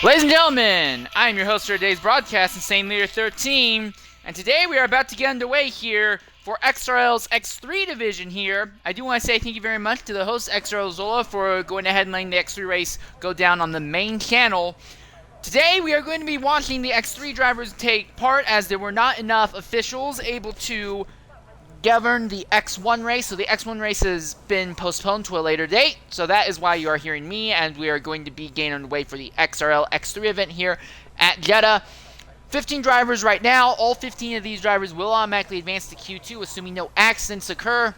Ladies and gentlemen, I'm your host for today's broadcast, Insane Leader 13, and today we are about to get underway here for XRL's X3 division here. I do want to say thank you very much to the host, XRL Zola, for going ahead and letting the X3 race go down on the main channel. Today we are going to be watching the X3 drivers take part, as there were not enough officials able to govern the X1 race, so the X1 race has been postponed to a later date, so that is why you are hearing me, and we are going to be getting underway for the XRL X3 event here at Jeddah. 15 drivers right now. All 15 of these drivers will automatically advance to Q2, assuming no accidents occur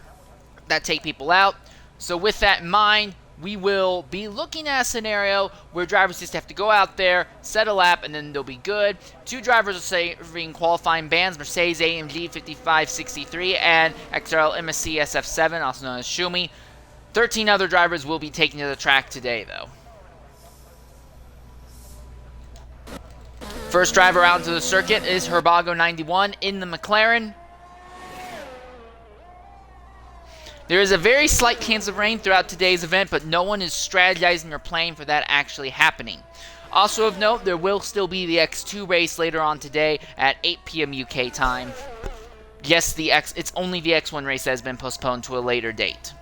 that take people out. So with that in mind, we will be looking at a scenario where drivers just have to go out there, set a lap, and then they'll be good. Two drivers are serving qualifying bans, Mercedes AMG 5563 and XRL MSC SF7, also known as Shumi. 13 other drivers will be taking to the track today, though. First driver out into the circuit is Herbago 91 in the McLaren. There is a very slight chance of rain throughout today's event, but no one is strategizing or planning for that actually happening. Also of note, there will still be the X2 race later on today at 8 p.m. UK time. Yes, it's only the X1 race that has been postponed to a later date.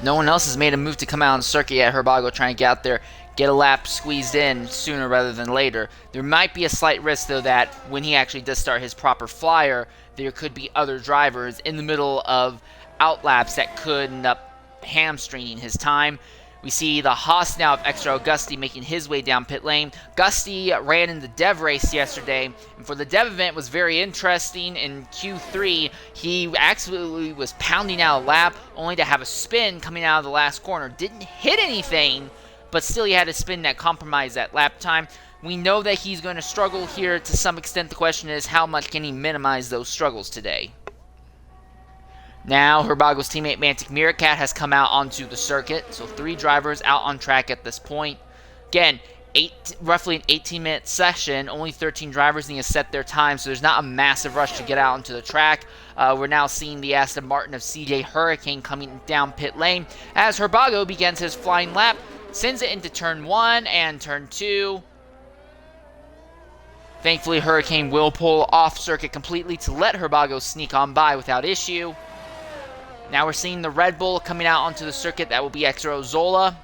No one else has made a move to come out on the circuit yet. Herbago trying to get out there, get a lap squeezed in sooner rather than later. There might be a slight risk, though, that when he actually does start his proper flyer, there could be other drivers in the middle of outlaps that could end up hamstringing his time. We see the Haas now of XRL Gusty making his way down pit lane. Gusty ran in the Dev race yesterday, and for the Dev event was very interesting. In Q3, he absolutely was pounding out a lap, only to have a spin coming out of the last corner. Didn't hit anything, but still he had a spin that compromised that lap time. We know that he's going to struggle here to some extent. The question is, how much can he minimize those struggles today? Now, Herbago's teammate Mantic Meerkat has come out onto the circuit, so 3 drivers out on track at this point. Again, roughly an 18-minute session, only 13 drivers need to set their time, so there's not a massive rush to get out onto the track. We're now seeing the Aston Martin of CJ Hurricane coming down pit lane as Herbago begins his flying lap, sends it into turn 1 and turn 2. Thankfully, Hurricane will pull off circuit completely to let Herbago sneak on by without issue. Now we're seeing the Red Bull coming out onto the circuit. That will be XRO Zola.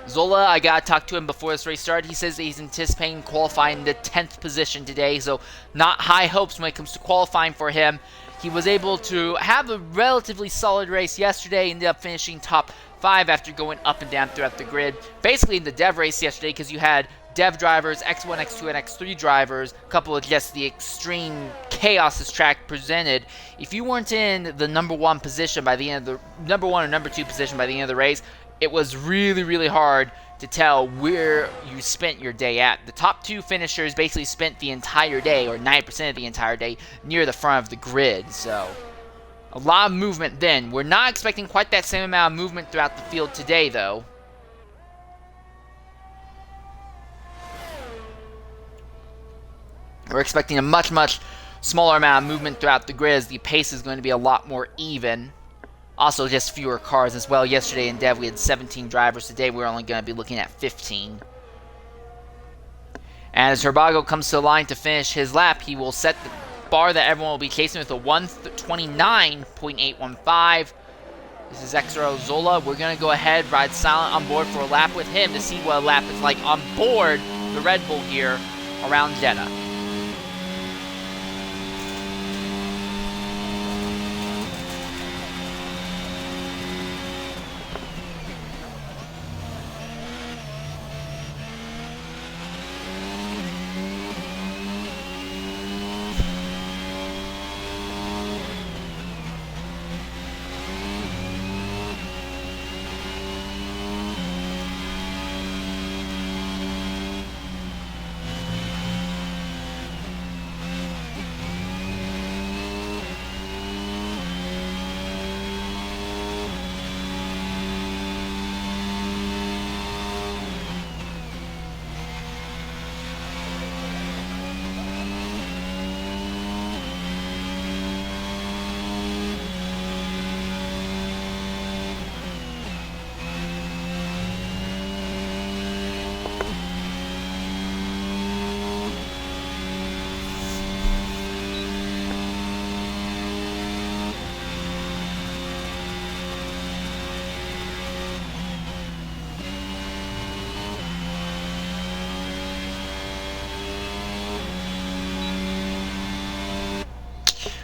Zola, I got to talk to him before this race started. He says that he's anticipating qualifying the 10th position today, so not high hopes when it comes to qualifying for him. He was able to have a relatively solid race yesterday, ended up finishing top 5 after going up and down throughout the grid. Basically in the Dev race yesterday, because you had Dev drivers, X1, X2, and X3 drivers, a couple of just the extreme chaos this track presented. If you weren't in the number 1 position by the end of the number 1 or number 2 position by the end of the race, it was really, really hard to tell where you spent your day at. The top 2 finishers basically spent the entire day, or 90% of the entire day, near the front of the grid. So a lot of movement then. We're not expecting quite that same amount of movement throughout the field today, though. We're expecting a much, much smaller amount of movement throughout the grid, as the pace is going to be a lot more even. Also, just fewer cars as well. Yesterday in Dev, we had 17 drivers. Today, we're only going to be looking at 15. And as Herbago comes to the line to finish his lap, he will set the bar that everyone will be chasing with a 129.815. This is XRO Zola. We're going to go ahead, ride silent on board for a lap with him to see what a lap is like on board the Red Bull here around Jeddah.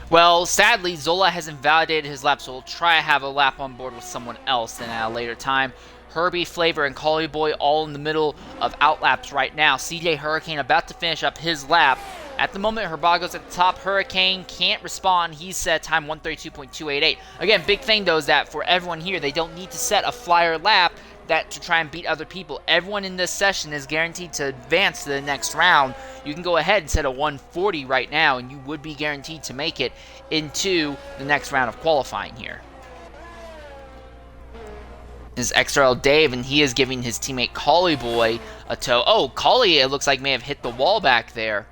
Well, sadly, Zola has invalidated his lap, so we'll try to have a lap on board with someone else then at a later time. Herbie, Flavor, and Collie Boy all in the middle of outlaps right now. CJ Hurricane about to finish up his lap. At the moment, Herbago's at the top. Hurricane can't respond. He's set time 132.288. Again, big thing though is that for everyone here, they don't need to set a flyer lap to try and beat other people. Everyone in this session is guaranteed to advance to the next round. You can go ahead and set a 140 right now, and you would be guaranteed to make it into the next round of qualifying here. This is XRL Dave, and he is giving his teammate Collie Boy a tow. Oh, Collie, it looks like, may have hit the wall back there.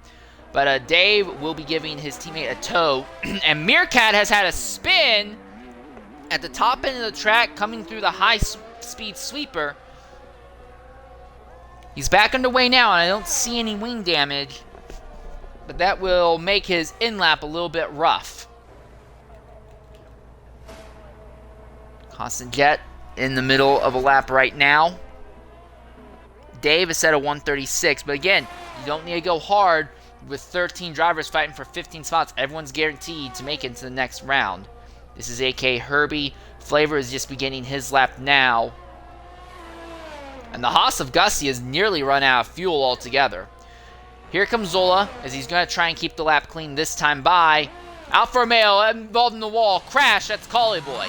But Dave will be giving his teammate a tow. And Meerkat has had a spin at the top end of the track coming through the high-speed sweeper. He's back underway now, and I don't see any wing damage. But that will make his in-lap a little bit rough. Constant Jet in the middle of a lap right now. Dave is set a 136, but again, you don't need to go hard with 13 drivers fighting for 15 spots. Everyone's guaranteed to make it into the next round. This is AK Herbie. Flavor is just beginning his lap now. And the Haas of Gussie has nearly run out of fuel altogether. Here comes Zola as he's going to try and keep the lap clean this time by. Alfa Romeo involved in the wall. Crash, that's Collie Boy.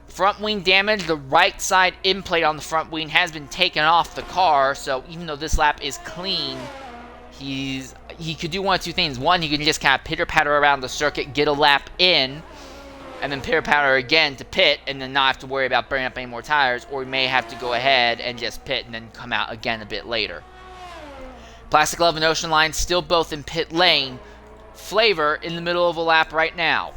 Front wing damage, the right side end plate on the front wing has been taken off the car, so even though this lap is clean, he could do one of two things. One, he can just kind of pitter-patter around the circuit, get a lap in, and then pitter-patter again to pit, and then not have to worry about burning up any more tires, or he may have to go ahead and just pit and then come out again a bit later. Plastic Love and Ocean Line still both in pit lane. Flavor in the middle of a lap right now.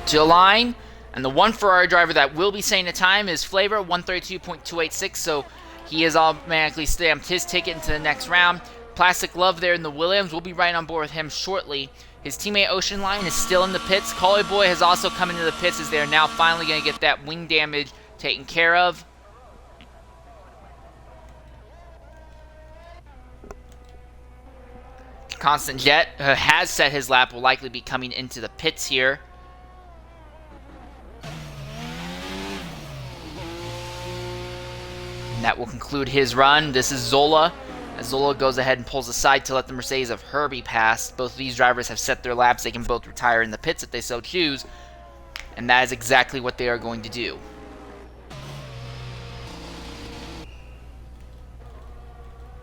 To line, and the one Ferrari driver that will be setting the time is Flavor, 132.286, so he has automatically stamped his ticket into the next round. Plastic Love there in the Williams. We'll be right on board with him shortly. His teammate Ocean Line is still in the pits. Collie Boy has also come into the pits as they are now finally going to get that wing damage taken care of. Constant Jet has set his lap, will likely be coming into the pits here. And that will conclude his run. This is Zola. As Zola goes ahead and pulls aside to let the Mercedes of Herbie pass. Both of these drivers have set their laps. They can both retire in the pits if they so choose. And that is exactly what they are going to do.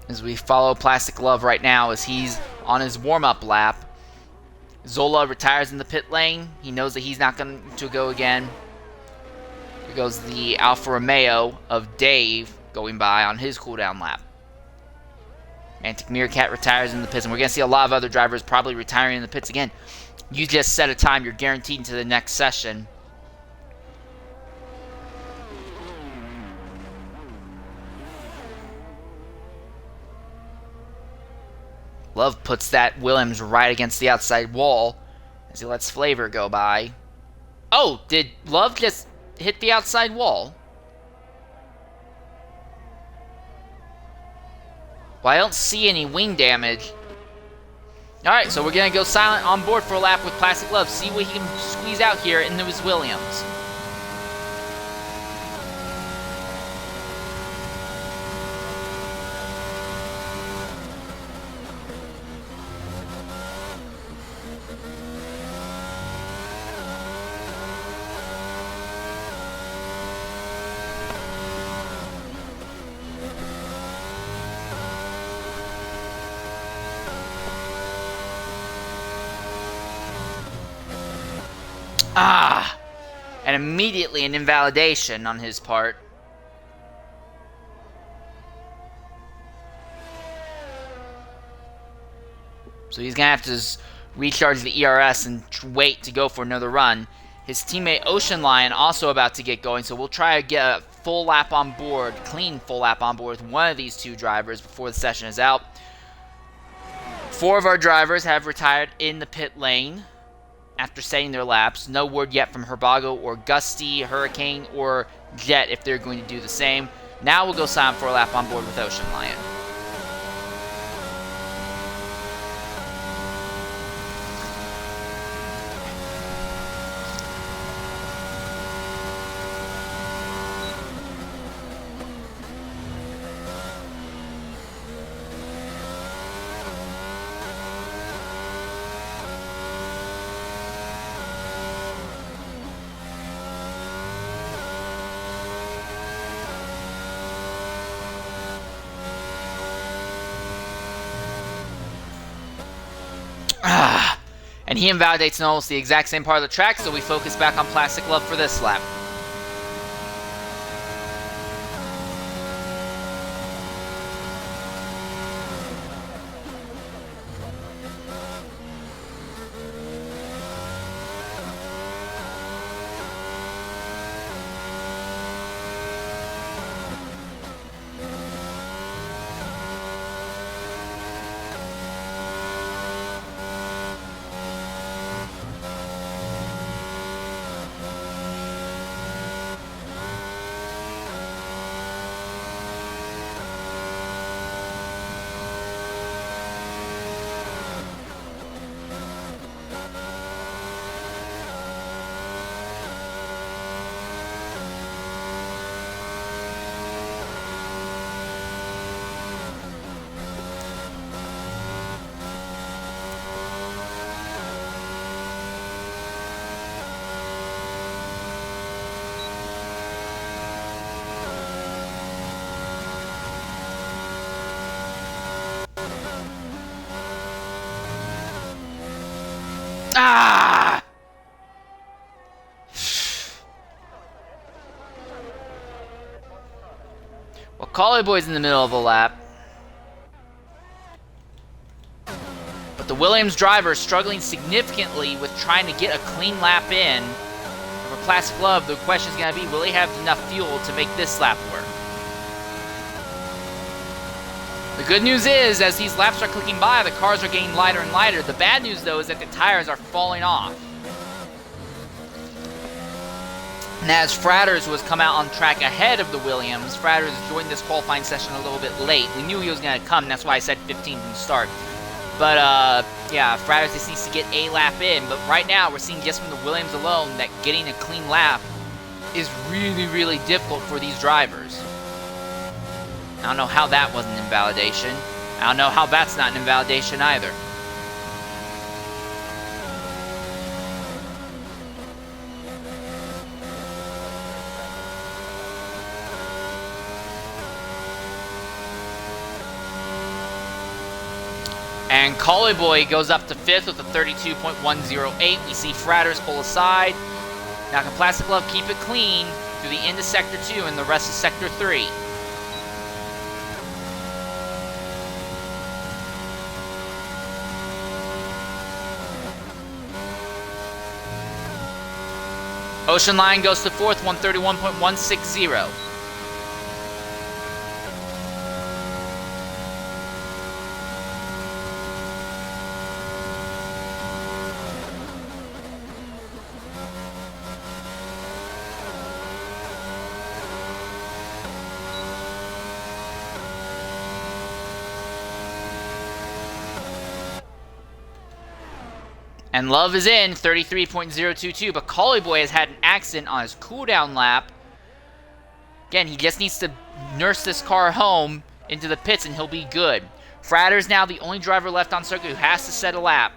As we follow Plastic Love right now as he's on his warm-up lap. Zola retires in the pit lane. He knows that he's not going to go again. Here goes the Alfa Romeo of Dave going by on his cooldown lap. Mantic Meerkat retires in the pits, and we're going to see a lot of other drivers probably retiring in the pits again. You just set a time, you're guaranteed into the next session. Love puts that Williams right against the outside wall as he lets Flavor go by. Oh, did Love just hit the outside wall? Well, I don't see any wing damage. Alright, so we're going to go silent on board for a lap with Plastic Love. See what he can squeeze out here into his Williams. And immediately an invalidation on his part. So he's going to have to just recharge the ERS and wait to go for another run. His teammate Ocean Lion also about to get going, so we'll try to get a full lap on board, clean full lap on board with one of these two drivers before the session is out. 4 of our drivers have retired in the pit lane after setting their laps. No word yet from Herbago or Gusty, Hurricane, or Jet if they're going to do the same. Now we'll go sign for a lap on board with Ocean Lion. And he invalidates in almost the exact same part of the track, so we focus back on Plastic Love for this lap. Ah! Well, Collie Boy's in the middle of the lap. But the Williams driver is struggling significantly with trying to get a clean lap in. For Plastic Love, the question is going to be, will he have enough fuel to make this lap work? The good news is, as these laps are clicking by, the cars are getting lighter and lighter. The bad news, though, is that the tires are falling off. And as Fratters was come out on track ahead of the Williams, Fratters joined this qualifying session a little bit late. We knew he was going to come, that's why I said 15 from the start. But, yeah, Fratters just needs to get a lap in. But right now, we're seeing just from the Williams alone that getting a clean lap is really, really difficult for these drivers. I don't know how that wasn't invalidation. I don't know how that's not an invalidation either. And Collie Boy goes up to 5th with a 32.108. We see Fratters pull aside. Now can Plastic Love keep it clean through the end of Sector 2 and the rest of Sector 3? Ocean Lion goes to 4th, 131.160. And Love is in, 33.022, but Collie Boy has had an accident on his cooldown lap. Again, he just needs to nurse this car home into the pits and he'll be good. Fratter's now the only driver left on circuit who has to set a lap.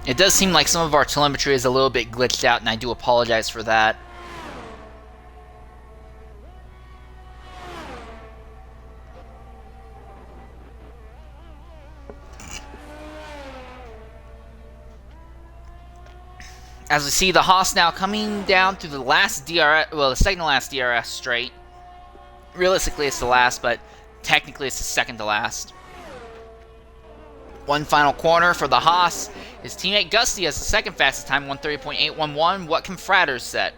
It does seem like some of our telemetry is a little bit glitched out, and I do apologize for that. As we see the Haas now coming down through the last DRS, well, the second to last DRS straight. Realistically, it's the last, but technically it's the second to last. One final corner for the Haas. His teammate Gusty has the second fastest time, 1:30.811. What can Fratters set?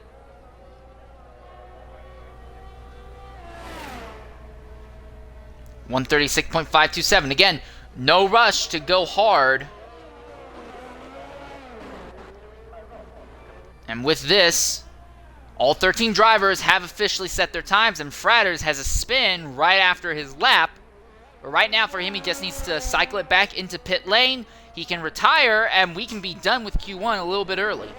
(1:36.527). Again, no rush to go hard. And with this, all 13 drivers have officially set their times, and Fratters has a spin right after his lap. But right now for him, he just needs to cycle it back into pit lane. He can retire, and we can be done with Q1 a little bit early.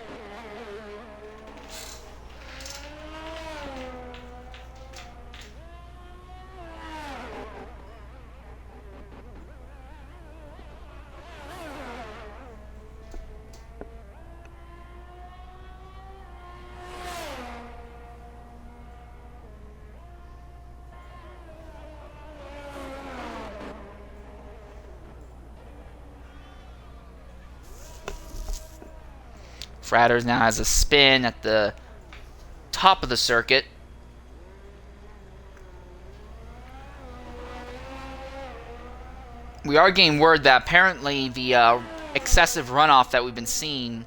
Fratters now has a spin at the top of the circuit. We are getting word that apparently the excessive runoff that we've been seeing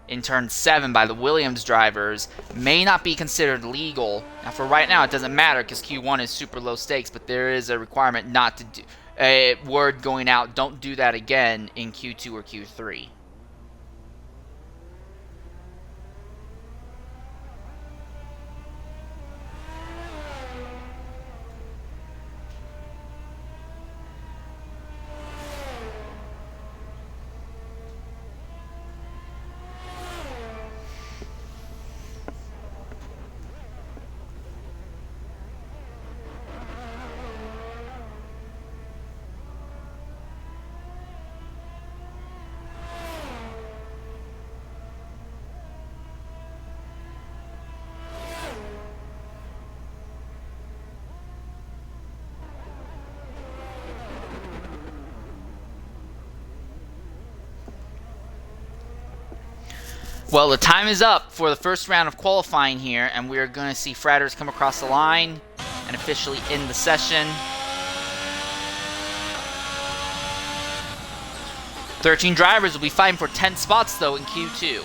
in turn 7 by the Williams drivers may not be considered legal. Now for right now it doesn't matter because Q1 is super low stakes, but there is a requirement not to do, a word going out, don't do that again in Q2 or Q3. Well, the time is up for the first round of qualifying here, and we're going to see Fratters come across the line and officially end the session. 13 drivers will be fighting for 10 spots, though, in Q2.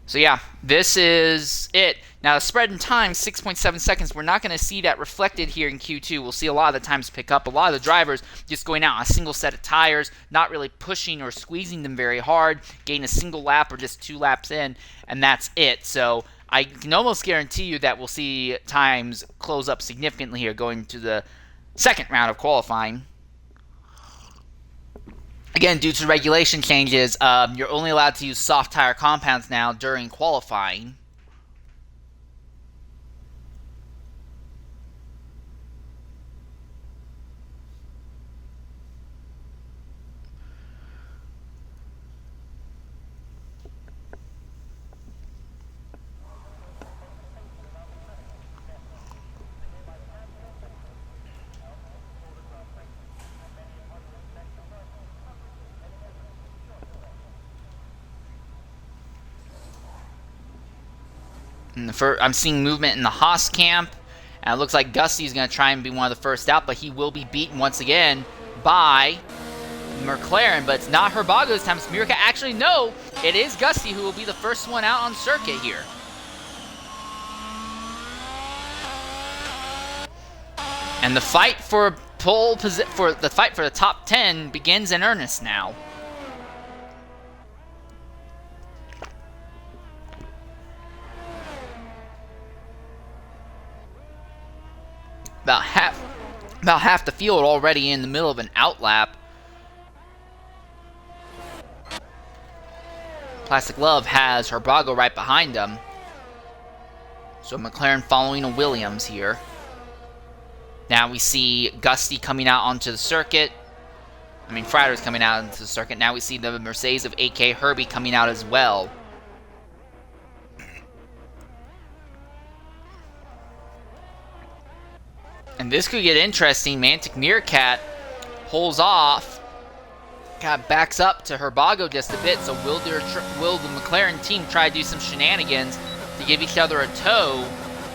So yeah, this is it. Now the spread in time, 6.7 seconds. We're not going to see that reflected here in Q2. We'll see a lot of the times pick up. A lot of the drivers just going out on a single set of tires, not really pushing or squeezing them very hard, getting a single lap or just 2 laps in, and that's it. So I can almost guarantee you that we'll see times close up significantly here going to the second round of qualifying. Again, due to regulation changes, you're only allowed to use soft tire compounds now during qualifying. I'm seeing movement in the Haas camp, and it looks like Gusty's going to try and be one of the first out, but he will be beaten once again by McLaren, but it's not Herbago this time. It's Mirka. Actually, no, it is Gusty who will be the first one out on circuit here. And the fight for the top 10 begins in earnest now. about half the field already in the middle of an outlap. Plastic Love has Herbago right behind him. So McLaren following a Williams here. Now we see Gusty coming out onto the circuit. I mean, Frater's coming out into the circuit. Now we see the Mercedes of AK Herbie coming out as well. And this could get interesting. Mantic Meerkat pulls off. Kind of backs up to Herbago just a bit. So will the McLaren team try to do some shenanigans to give each other a tow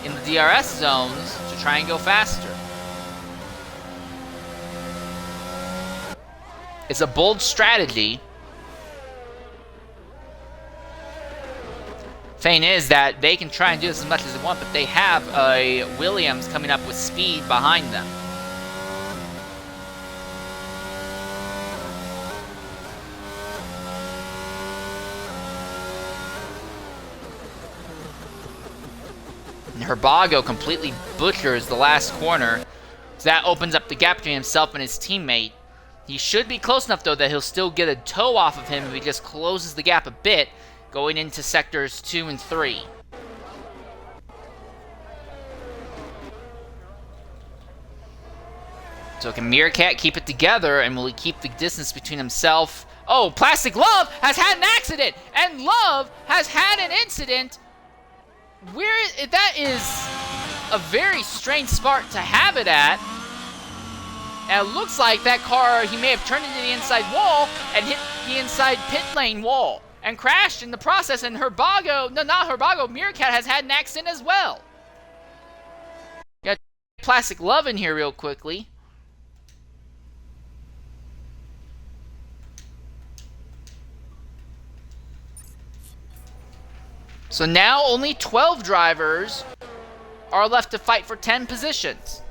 in the DRS zones to try and go faster? It's a bold strategy. Thing is that they can try and do this as much as they want, but they have a Williams coming up with speed behind them. And Herbago completely butchers the last corner, so that opens up the gap between himself and his teammate. He should be close enough, though, that he'll still get a tow off of him if he just closes the gap a bit, going into sectors 2 and 3. So can Meerkat keep it together, and will he keep the distance between himself? Oh, Plastic Love has had an accident, and Love has had an incident. That is a very strange spot to have it at. And it looks like that car, he may have turned into the inside wall and hit the inside pit lane wall and crashed in the process. And Herbago, no, not Herbago, Meerkat has had an accident as well. Got Plastic Love in here real quickly. So now only 12 drivers are left to fight for 10 positions.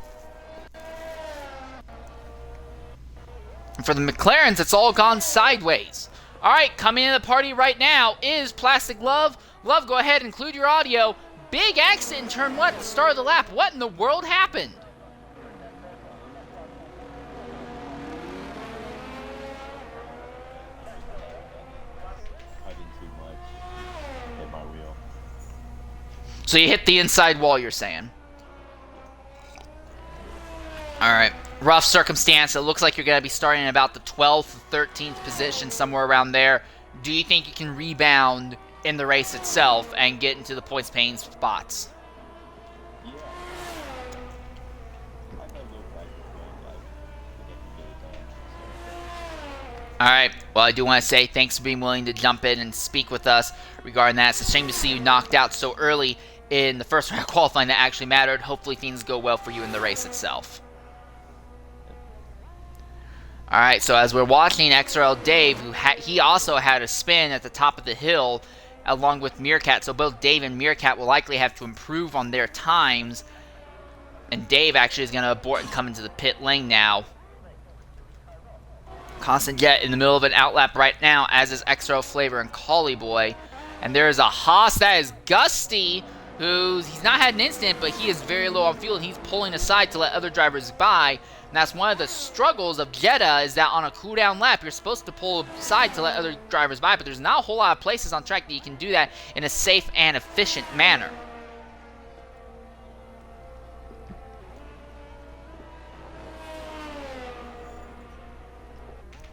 And for the McLarens, it's all gone sideways. All right, coming into the party right now is Plastic Love. Love, go ahead and include your audio. Big accident in turn 1 at the start of the lap. What in the world happened? I didn't see much. Hit my wheel. So you hit the inside wall, you're saying? All right. Rough circumstance. It looks like you're going to be starting in about the 12th, 13th position, somewhere around there. Do you think you can rebound in the race itself and get into the points paying spots? Yeah. I've had a little practice going, like, to get it done. All right. Well, I do want to say thanks for being willing to jump in and speak with us regarding that. It's a shame to see you knocked out so early in the first round of qualifying that actually mattered. Hopefully things go well for you in the race itself. All right, so as we're watching XRL Dave, he also had a spin at the top of the hill along with Meerkat. So both Dave and Meerkat will likely have to improve on their times. And Dave actually is going to abort and come into the pit lane now. Constant Jet in the middle of an outlap right now, as is XRL Flavor and Collie Boy. And there is a Haas, that is Gusty, he's not had an incident, but he is very low on fuel. He's pulling aside to let other drivers by. And that's one of the struggles of Jeddah, is that on a cooldown lap, you're supposed to pull aside to let other drivers by, but there's not a whole lot of places on track that you can do that in a safe and efficient manner.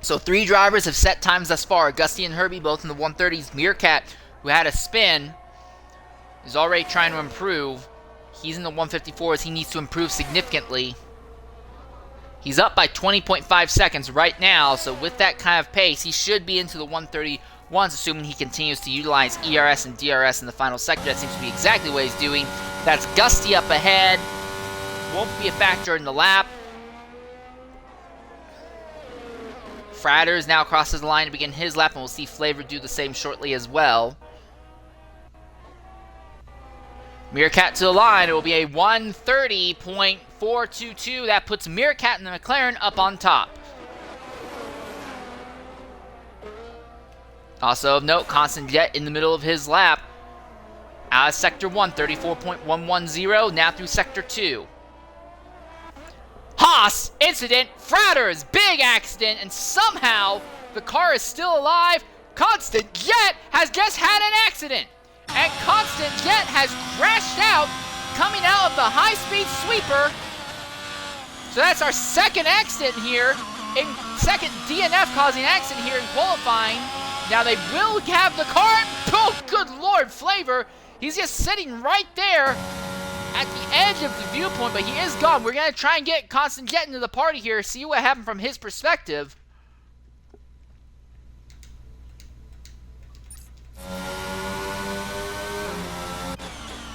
So 3 drivers have set times thus far. Gusty and Herbie both in the 130s. Meerkat, who had a spin, is already trying to improve. He's in the 154s. He needs to improve significantly. He's up by 20.5 seconds right now, so with that kind of pace, he should be into the 131s, assuming he continues to utilize ERS and DRS in the final sector. That seems to be exactly what he's doing. That's Gusty up ahead. Won't be a factor in the lap. Fratters now crosses the line to begin his lap, and we'll see Flavor do the same shortly as well. Meerkat to the line. It will be a 130.422. That puts Meerkat and the McLaren up on top. Also of note, Constant Jet in the middle of his lap. Out of Sector 1, 34.110. Now through Sector 2. Haas, incident, Fratters, big accident, and somehow the car is still alive. Constant Jet has just had an accident, and Constant Jet has crashed out, coming out of the high-speed sweeper. So that's our second accident here, second DNF causing accident here in qualifying. Now they will have the car. Oh, good Lord, Flavor. He's just sitting right there at the edge of the viewpoint, but he is gone. We're going to try and get Constant Jet into the party here, see what happened from his perspective.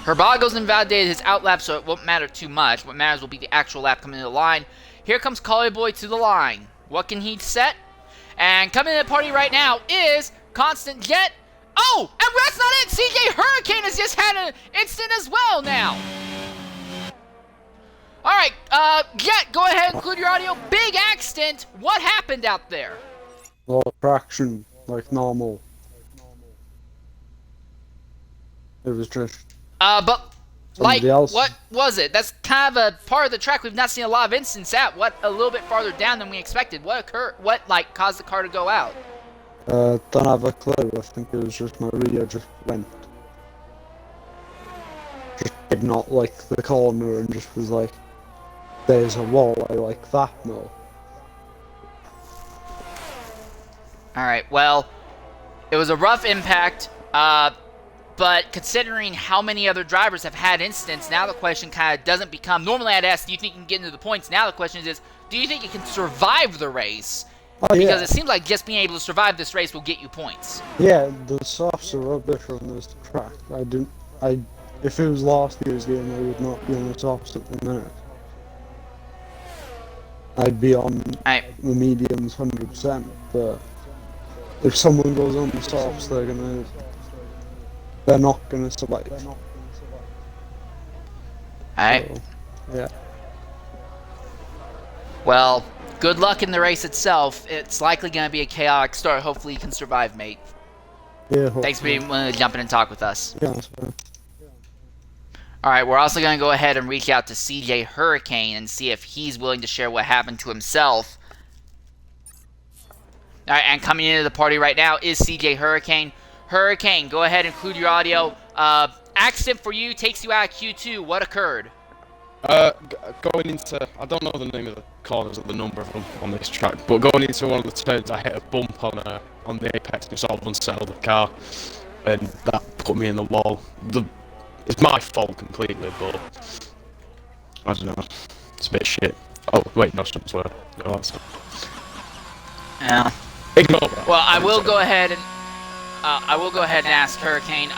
Herbago's invalidated his outlap, so it won't matter too much. What matters will be the actual lap coming into the line. Here comes Collie Boy to the line. What can he set? And coming into the party right now is Constant Jet. Oh, and that's not it. CJ Hurricane has just had an instant as well now. All right, Jet, go ahead and include your audio. Big accident. What happened out there? Well, traction, like normal. It was just... But, like, else. what was it? That's kind of a part of the track we've not seen a lot of instances at. What, a little bit farther down than we expected. What occurred? What, like, caused the car to go out? Don't have a clue. I think it was just my radio just went. Just did not like the corner and just was like, there's a wall, I like that, no. Alright, well, it was a rough impact, but considering how many other drivers have had incidents, now the question kind of doesn't become, normally I'd ask, do you think you can get into the points? Now the question is, do you think you can survive the race? Oh, Because yeah. it seems like just being able to survive this race will get you points. Yeah, the softs are rubbish on this track. If it was last year's game, I would not be on the softs at the minute. I'd be on the mediums 100%, but if someone goes on the softs, they're not gonna survive. Alright. So, yeah. Well, good luck in the race itself. It's likely going to be a chaotic start. Hopefully you can survive, mate. Yeah. Thanks for being willing to jump in and talk with us. Yeah, that's fine. Alright, we're also going to go ahead and reach out to CJ Hurricane and see if he's willing to share what happened to himself. Alright, and coming into the party right now is CJ Hurricane. Hurricane, go ahead and include your audio. Accident for you, takes you out of Q2. What occurred? Going into, I don't know the name of the corners or the number of them on this track, but going into one of the turns, I hit a bump on the apex and sort of unsettled the car, and that put me in the wall. It's my fault completely, but I don't know. It's a bit shit. Oh wait, no, it's not. No, that's not. Yeah. Ignore that. Well, I will go ahead and ask Hurricane.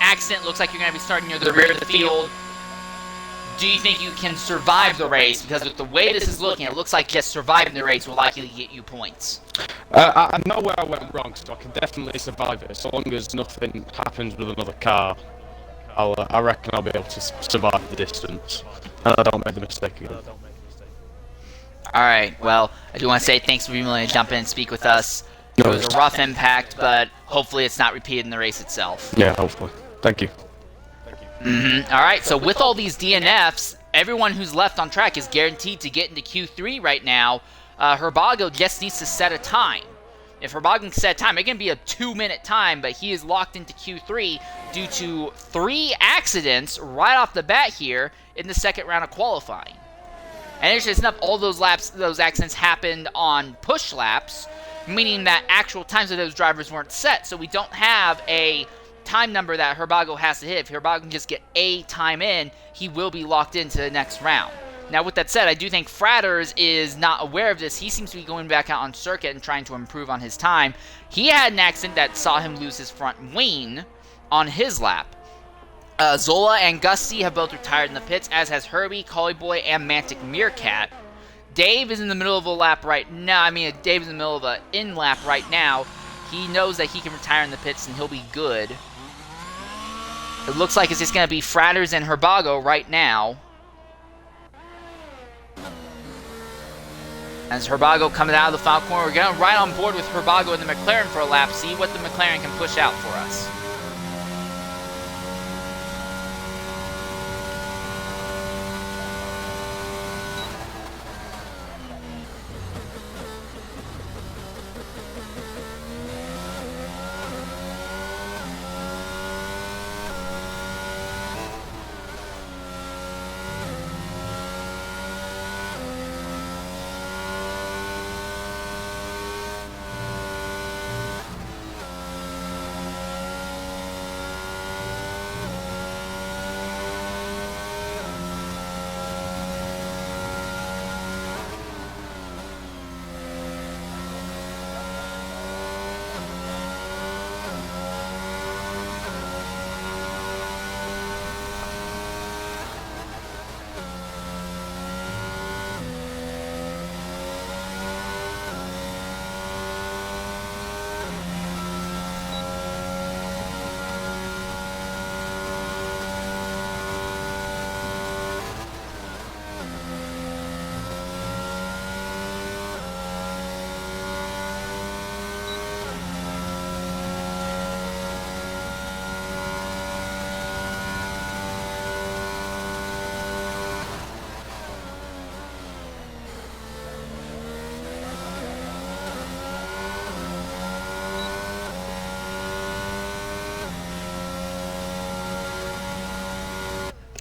Accident looks like you're going to be starting near the rear of the field. Do you think you can survive the race? Because with the way this is looking, it looks like just surviving the race will likely get you points. I know where I went wrong, so I can definitely survive it. So long as nothing happens with another car, I reckon I'll be able to survive the distance, and I don't make the mistake again. Alright, well, I do want to say thanks for being willing to jump in and speak with us. It was a rough impact, but hopefully it's not repeated in the race itself. Yeah, hopefully. Thank you. Alright, so with all these DNFs, everyone who's left on track is guaranteed to get into Q3 right now. Herbago just needs to set a time. If Herbago can set a time, it can be a 2-minute time, but he is locked into Q3 due to 3 accidents right off the bat here in the second round of qualifying. And interesting enough, all those accidents happened on push laps, meaning that actual times of those drivers weren't set, so we don't have a time number that Herbago has to hit. If Herbago can just get a time in, he will be locked into the next round. Now, with that said, I do think Fratters is not aware of this. He seems to be going back out on circuit and trying to improve on his time. He had an accident that saw him lose his front wing on his lap. Zola and Gusty have both retired in the pits, as has Herbie, Collie Boy, and Mantic Meerkat. Dave is in the middle of a lap right now. Dave is in the middle of an in-lap right now. He knows that he can retire in the pits and he'll be good. It looks like it's just going to be Fratters and Herbago right now. As Herbago coming out of the final corner, we're going right on board with Herbago and the McLaren for a lap. See what the McLaren can push out for us.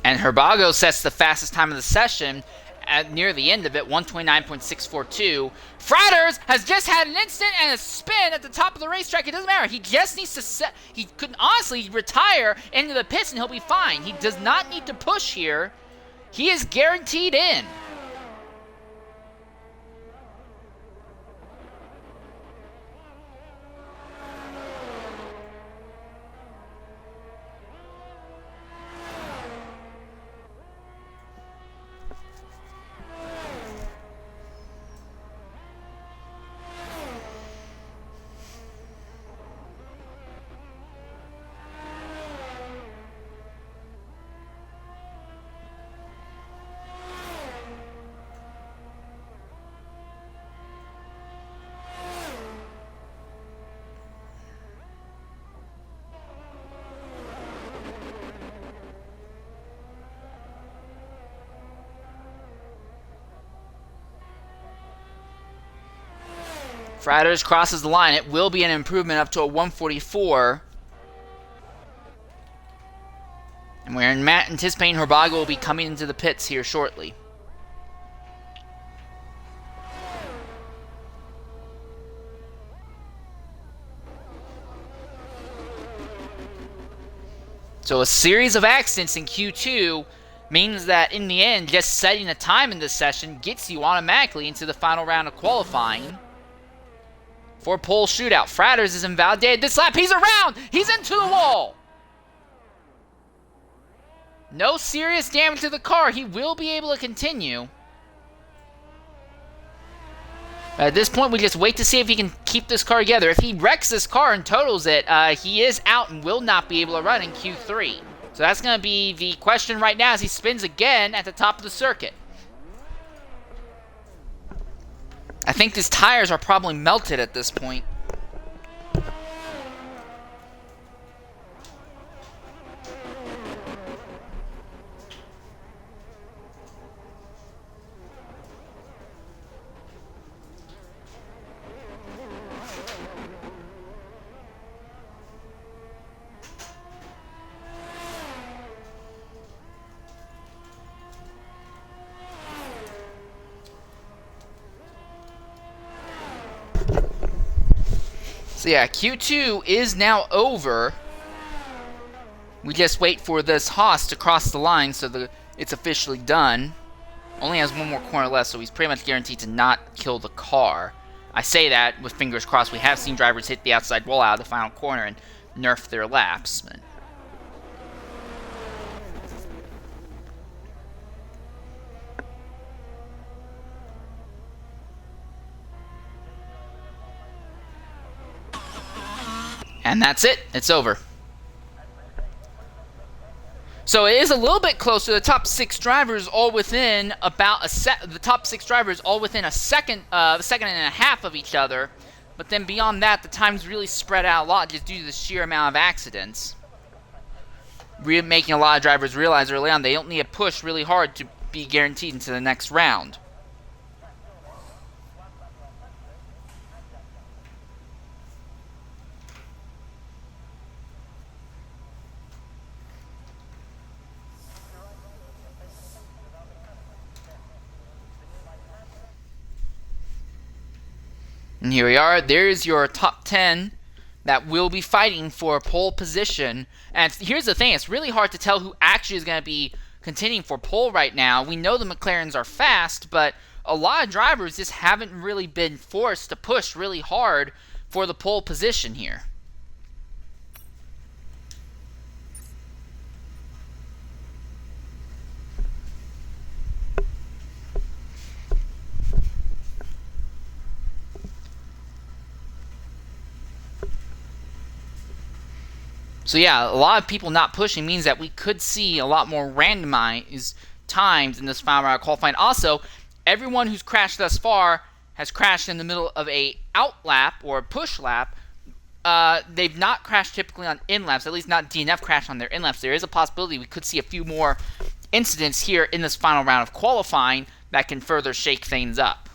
And Herbago sets the fastest time of the session at near the end of it, 129.642. Fratters has just had an instant and a spin at the top of the racetrack. It doesn't matter. He just needs to set. He could honestly retire into the pits and he'll be fine. He does not need to push here. He is guaranteed in. Fratters crosses the line. It will be an improvement up to a 144. And we're anticipating Herbago will be coming into the pits here shortly. So a series of accidents in Q2 means that in the end, just setting a time in this session gets you automatically into the final round of qualifying for pole shootout. Fratters is invalidated this lap. He's around. He's into the wall. No serious damage to the car. He will be able to continue. At this point, we just wait to see if he can keep this car together. If he wrecks this car and totals it, he is out and will not be able to run in Q3. So that's going to be the question right now as he spins again at the top of the circuit. I think his tires are probably melted at this point. So yeah, Q2 is now over. We just wait for this Haas to cross the line so it's officially done. Only has one more corner left, so he's pretty much guaranteed to not kill the car. I say that with fingers crossed. We have seen drivers hit the outside wall out of the final corner and nerf their laps. But and that's it. It's over. So it is a little bit closer. The top six drivers all within about the top six drivers all within a second and a half of each other. But then beyond that, the time's really spread out a lot just due to the sheer amount of accidents. Making a lot of drivers realize early on they don't need to push really hard to be guaranteed into the next round. And here we are. There's your top 10 that will be fighting for pole position. And here's the thing. It's really hard to tell who actually is going to be contending for pole right now. We know the McLarens are fast, but a lot of drivers just haven't really been forced to push really hard for the pole position here. So yeah, a lot of people not pushing means that we could see a lot more randomized times in this final round of qualifying. Also, everyone who's crashed thus far has crashed in the middle of a out lap or a push lap. They've not crashed typically on in laps, at least not DNF crashed on their in laps. There is a possibility we could see a few more incidents here in this final round of qualifying that can further shake things up.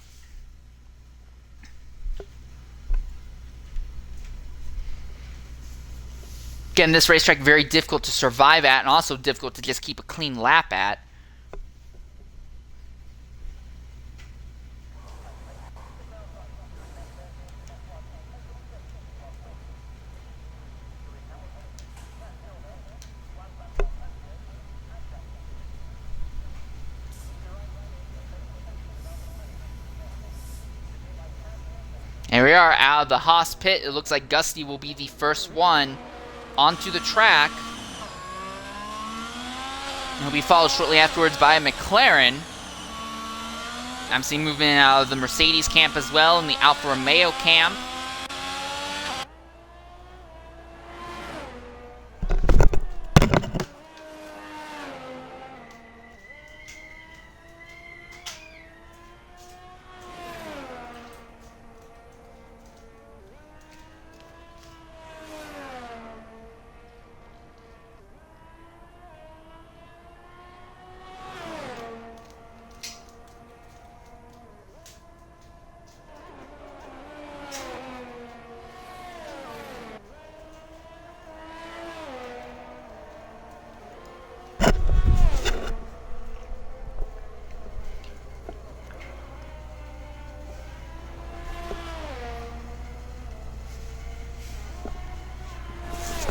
Again, this racetrack very difficult to survive at and also difficult to just keep a clean lap at. And we are out of the Haas pit. It looks like Gusty will be the first one onto the track. He'll be followed shortly afterwards by a McLaren. I'm seeing movement out of the Mercedes camp as well and the Alfa Romeo camp.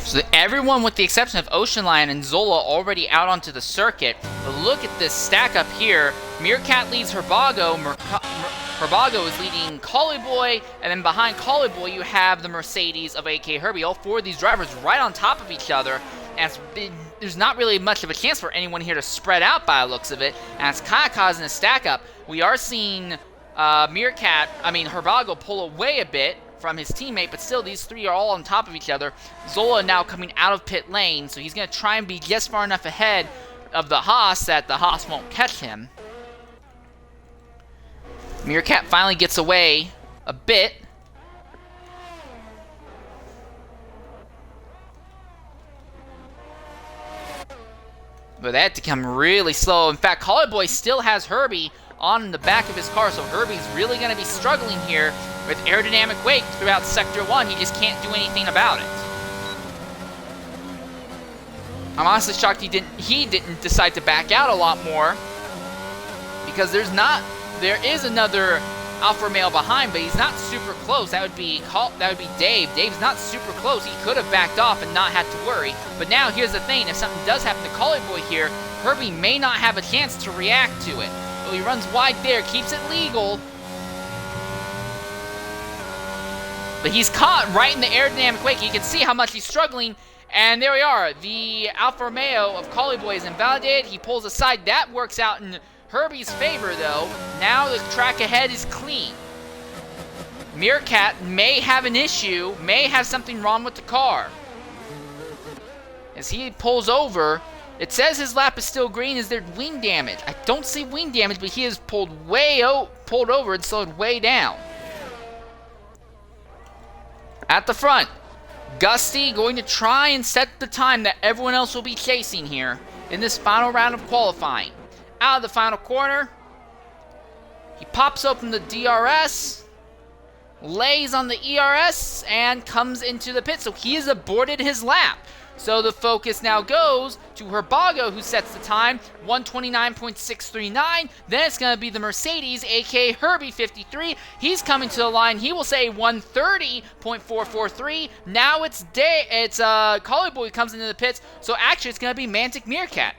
So everyone with the exception of Ocean Lion and Zola already out onto the circuit. But look at this stack up here. Meerkat leads Herbago. Herbago is leading Collie Boy. And then behind Collie Boy you have the Mercedes of AK Herbie. All four of these drivers right on top of each other. And there's not really much of a chance for anyone here to spread out by the looks of it. And it's kind of causing a stack up. We are seeing Herbago pull away a bit from his teammate, but still these three are all on top of each other. Zola now coming out of pit lane, so he's going to try and be just far enough ahead of the Haas that the Haas won't catch him. Meerkat finally gets away a bit. But that had to come really slow. In fact, Collie Boy still has Herbie on the back of his car, so Herbie's really going to be struggling here with aerodynamic wake throughout Sector 1. He just can't do anything about it. I'm honestly shocked he didn't decide to back out a lot more, because there is another Alfa Romeo behind, but he's not super close. That would be Dave. Dave's not super close. He could have backed off and not had to worry. But now here's the thing: if something does happen to Collie Boy here, Herbie may not have a chance to react to it. So he runs wide there, keeps it legal. But he's caught right in the aerodynamic wake. You can see how much he's struggling. And there we are. The Alfa Romeo of Collie Boy is invalidated. He pulls aside. That works out in Herbie's favor, though. Now the track ahead is clean. Meerkat may have an issue, may have something wrong with the car. As he pulls over, it says his lap is still green. Is there wing damage? I don't see wing damage, but he is pulled over and slowed way down. At the front, Gusty going to try and set the time that everyone else will be chasing here in this final round of qualifying. Out of the final corner, he pops open the DRS, lays on the ERS, and comes into the pit. So he has aborted his lap. So the focus now goes to Herbago, who sets the time, 129.639. Then it's going to be the Mercedes, aka Herbie 53. He's coming to the line. He will say 130.443. Now it's Collie Boy comes into the pits. So actually it's going to be Mantic Meerkat.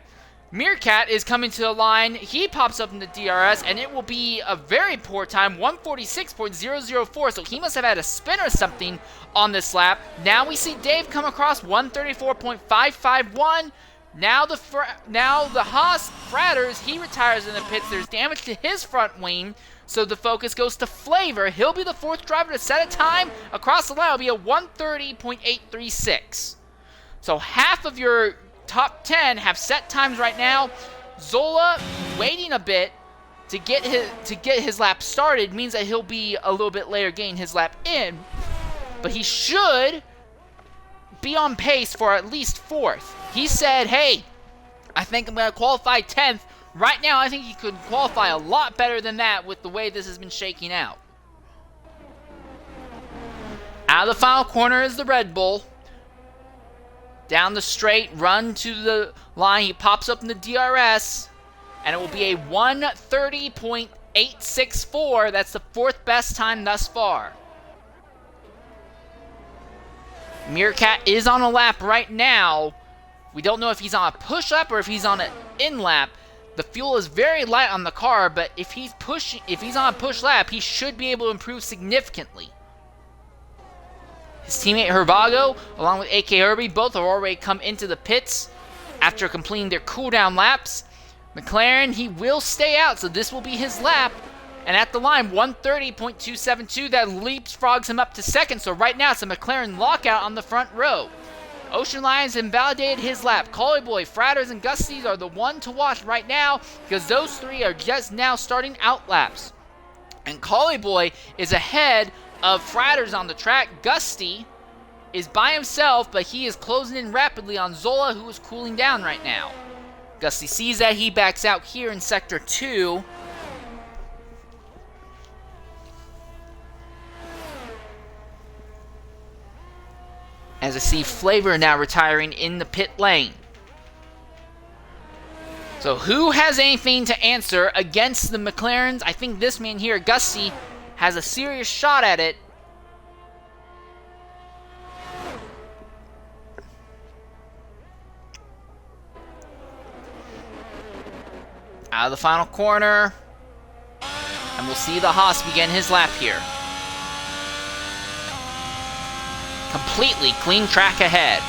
Meerkat is coming to the line. He pops up in the DRS, and it will be a very poor time, 146.004. So he must have had a spin or something on this lap. Now we see Dave come across 134.551. Now the Haas fratters. He retires in the pits. There's damage to his front wing. So the focus goes to Flavor. He'll be the fourth driver to set a time across the line. It'll be a 130.836. So half of your top 10 have set times right now. Zola waiting a bit to get his lap started means that he'll be a little bit later getting his lap in, but he should be on pace for at least fourth. He said, hey, I think I'm going to qualify 10th. Right now, I think he could qualify a lot better than that with the way this has been shaking out. Out of the final corner is the Red Bull. down the straight, run to the line. He pops up in the DRS, and it will be a 1:30.864. That's the 4th best time thus far. Meerkat is on a lap right now. We don't know if he's on a push lap or if he's on an in lap. The fuel is very light on the car, but if he's on a push lap, he should be able to improve significantly. His teammate Herbago, along with AK Herbie, both have already come into the pits after completing their cooldown laps. McLaren, he will stay out, so this will be his lap. And at the line, 1:30.272, that leapfrogs him up to second. So right now, it's a McLaren lockout on the front row. Ocean Lions invalidated his lap. Collie Boy, Fratters, and Gusty are the one to watch right now because those three are just now starting out laps. And Collie Boy is ahead of Fratters on the track. Gusty is by himself, but he is closing in rapidly on Zola, who is cooling down right now. Gusty sees that. He backs out here in Sector 2. As I see Flavor now retiring in the pit lane. So who has anything to answer against the McLarens? I think this man here, Gusty, has a serious shot at it. Out of the final corner. And we'll see the Haas begin his lap here. Completely clean track ahead.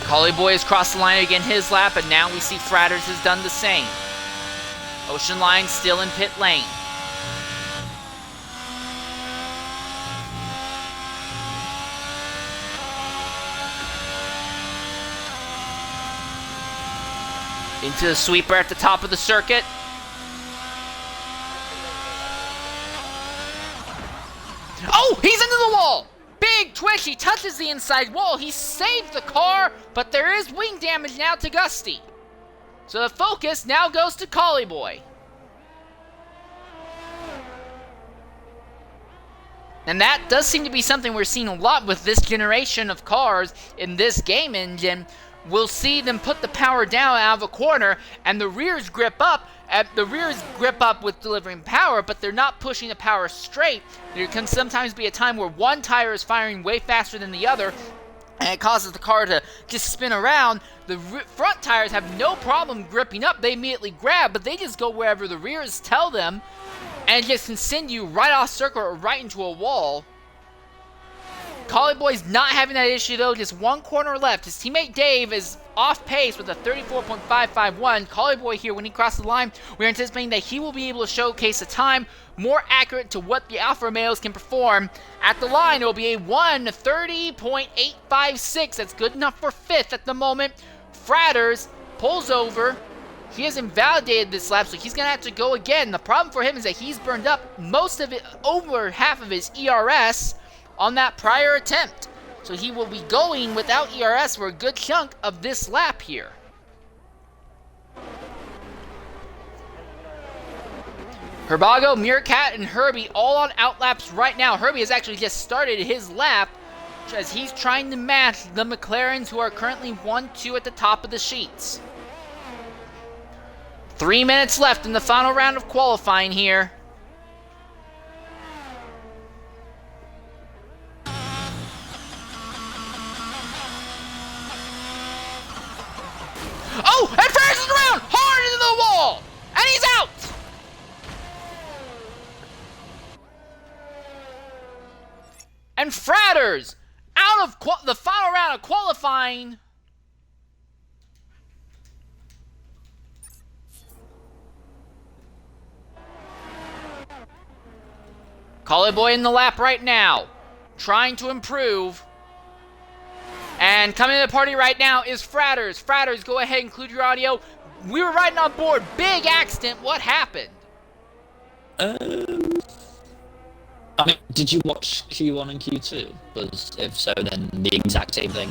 Collie Boy has crossed the line again his lap, and now we see Fratters has done the same. Ocean Lion still in pit lane. Into the sweeper at the top of the circuit. Oh, he's into the wall! Big twitch, he touches the inside wall. He saved the car, but there is wing damage now to Gusty. So the focus now goes to Collie Boy. And that does seem to be something we're seeing a lot with this generation of cars in this game engine. We'll see them put the power down out of a corner, and the rears grip up. The rears grip up with delivering power, but they're not pushing the power straight. There can sometimes be a time where one tire is firing way faster than the other, and it causes the car to just spin around. The front tires have no problem gripping up. They immediately grab, but they just go wherever the rears tell them, and just can send you right off circuit or right into a wall. Collie Boy's not having that issue though, just one corner left. His teammate Dave is off pace with a 34.551. Collie Boy here, when he crosses the line, we're anticipating that he will be able to showcase a time more accurate to what the Alfa Romeos can perform. At the line, it will be a 1:30.856. That's good enough for 5th at the moment. Fratters pulls over. He has invalidated this lap, so he's going to have to go again. The problem for him is that he's burned up most of it, over half of his ERS on that prior attempt. So he will be going without ERS for a good chunk of this lap here. Herbago, Meerkat, and Herbie all on outlaps right now. Herbie has actually just started his lap as he's trying to match the McLarens, who are currently 1-2 at the top of the sheets. 3 minutes left in the final round of qualifying here. Oh, and Fratters is around, hard into the wall, and he's out. And Fratters out of the final round of qualifying. Collie Boy in the lap right now, trying to improve. And coming to the party right now is Fratters. Fratters, go ahead and include your audio. We were riding on board. Big accident. What happened? I mean, did you watch Q1 and Q2? Because if so, then the exact same thing.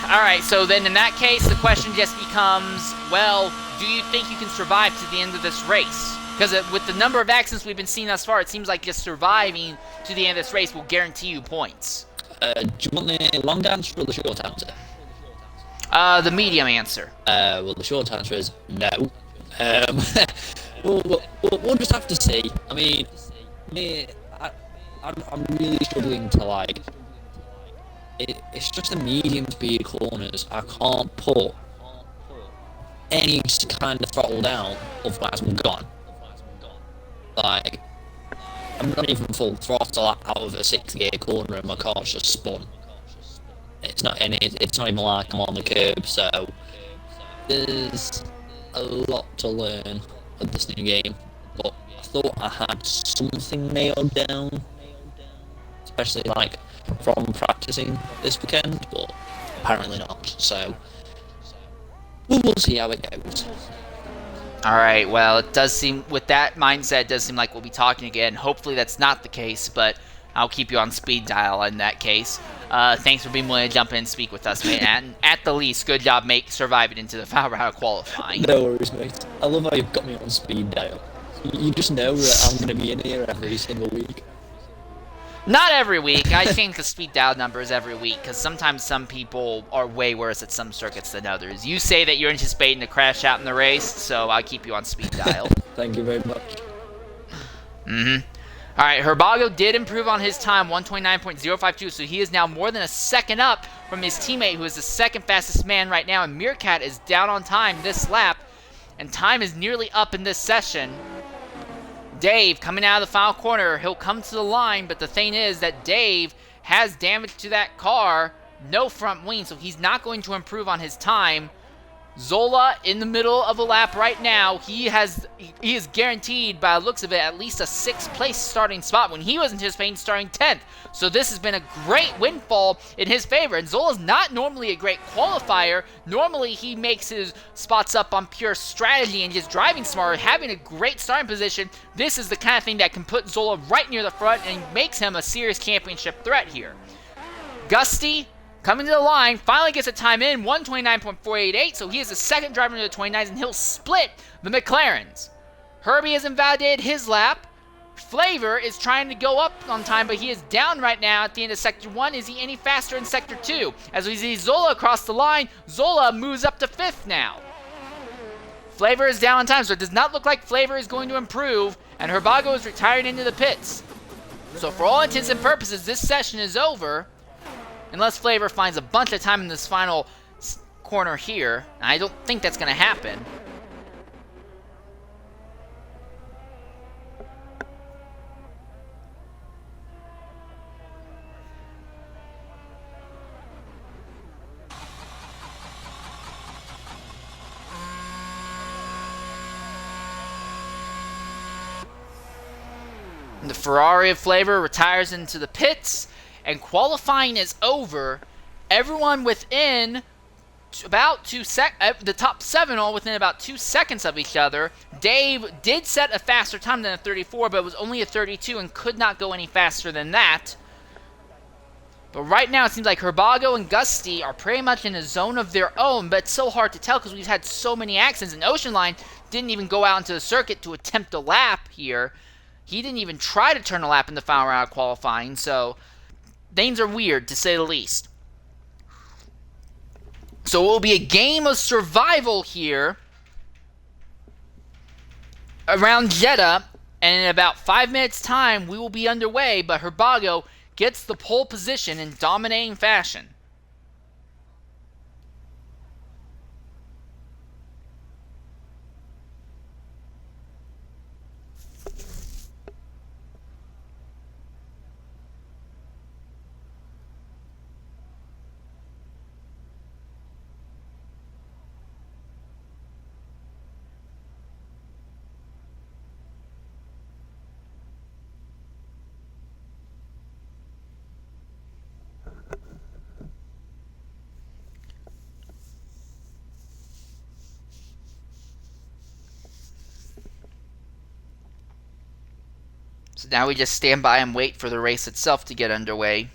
All right, so then in that case, the question just becomes, well, do you think you can survive to the end of this race? Because with the number of accidents we've been seeing thus far, it seems like just surviving to the end of this race will guarantee you points. Do you want the long answer or the short answer? The medium answer. Well, the short answer is no. We'll just have to see. I mean, I'm really struggling to like. It's just the medium speed corners. I can't put any kind of throttle down, otherwise I'm gone. Like, I'm not even full throttle out of a 6-gear corner and my car's just spun. It's not even like I'm on the curb, so there's a lot to learn with this new game. But I thought I had something nailed down, especially like from practicing this weekend, but apparently not. So we'll see how it goes. All right, well, it does seem, with that mindset, it does seem like we'll be talking again. Hopefully that's not the case, but I'll keep you on speed dial in that case. Thanks for being willing to jump in and speak with us, mate. And at the least, good job surviving into the foul round qualifying. No worries, mate. I love how you've got me on speed dial. You just know that I'm going to be in here every single week. Not every week. I change the speed dial numbers every week because sometimes some people are way worse at some circuits than others. You say that you're anticipating to crash out in the race, so I'll keep you on speed dial. Thank you very much. All right, Herbago did improve on his time, 129.052, so he is now more than a second up from his teammate, who is the second fastest man right now, and Meerkat is down on time this lap, and time is nearly up in this session. Dave coming out of the final corner, he'll come to the line, but the thing is that Dave has damage to that car, no front wing, so he's not going to improve on his time. Zola in the middle of the lap right now. He is guaranteed, by the looks of it, at least a 6th place starting spot when he was anticipating starting 10th. So this has been a great windfall in his favor. And Zola's not normally a great qualifier. Normally he makes his spots up on pure strategy and just driving smart, having a great starting position. This is the kind of thing that can put Zola right near the front and makes him a serious championship threat here. Gusty coming to the line, finally gets a time in, 129.488, so he is the second driver into the 29s, and he'll split the McLarens. Herbie has invalidated his lap. Flavor is trying to go up on time, but he is down right now at the end of Sector 1. Is he any faster in Sector 2? As we see Zola across the line, Zola moves up to 5th now. Flavor is down on time, so it does not look like Flavor is going to improve, and Herbago is retiring into the pits. So for all intents and purposes, this session is over. Unless Flavor finds a bunch of time in this final corner here. And I don't think that's going to happen. And the Ferrari of Flavor retires into the pits. And qualifying is over. Everyone within the top 7 all within about 2 seconds of each other. Dave did set a faster time than a 34, but it was only a 32 and could not go any faster than that. But right now it seems like Herbago and Gusty are pretty much in a zone of their own, but it's so hard to tell because we've had so many accidents. And Ocean Line didn't even go out into the circuit to attempt a lap here. He didn't even try to turn a lap in the final round of qualifying, so things are weird, to say the least. So it will be a game of survival here around Jeddah, and in about 5 minutes' time, we will be underway, but Herbago gets the pole position in dominating fashion. So now we just stand by and wait for the race itself to get underway.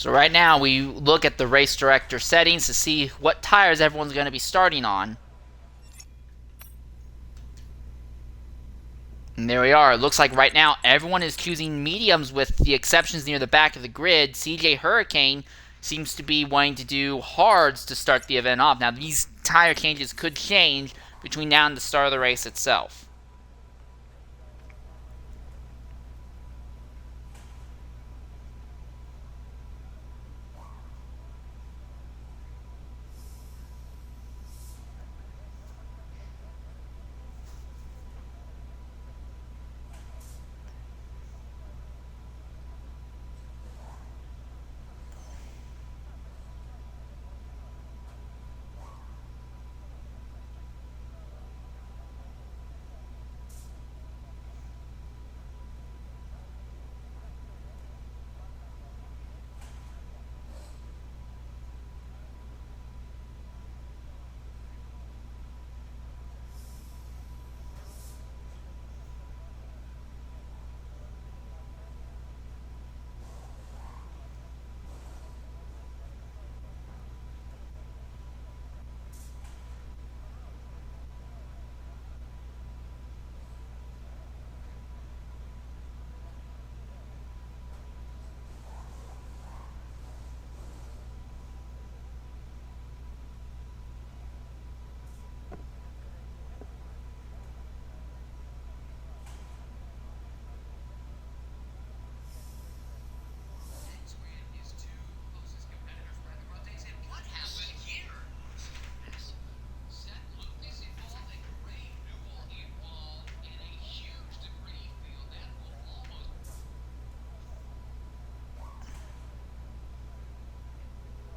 So right now we look at the race director settings to see what tires everyone's going to be starting on. And there we are. It looks like right now everyone is choosing mediums with the exceptions near the back of the grid. CJ Hurricane seems to be wanting to do hards to start the event off. Now these tire changes could change between now and the start of the race itself.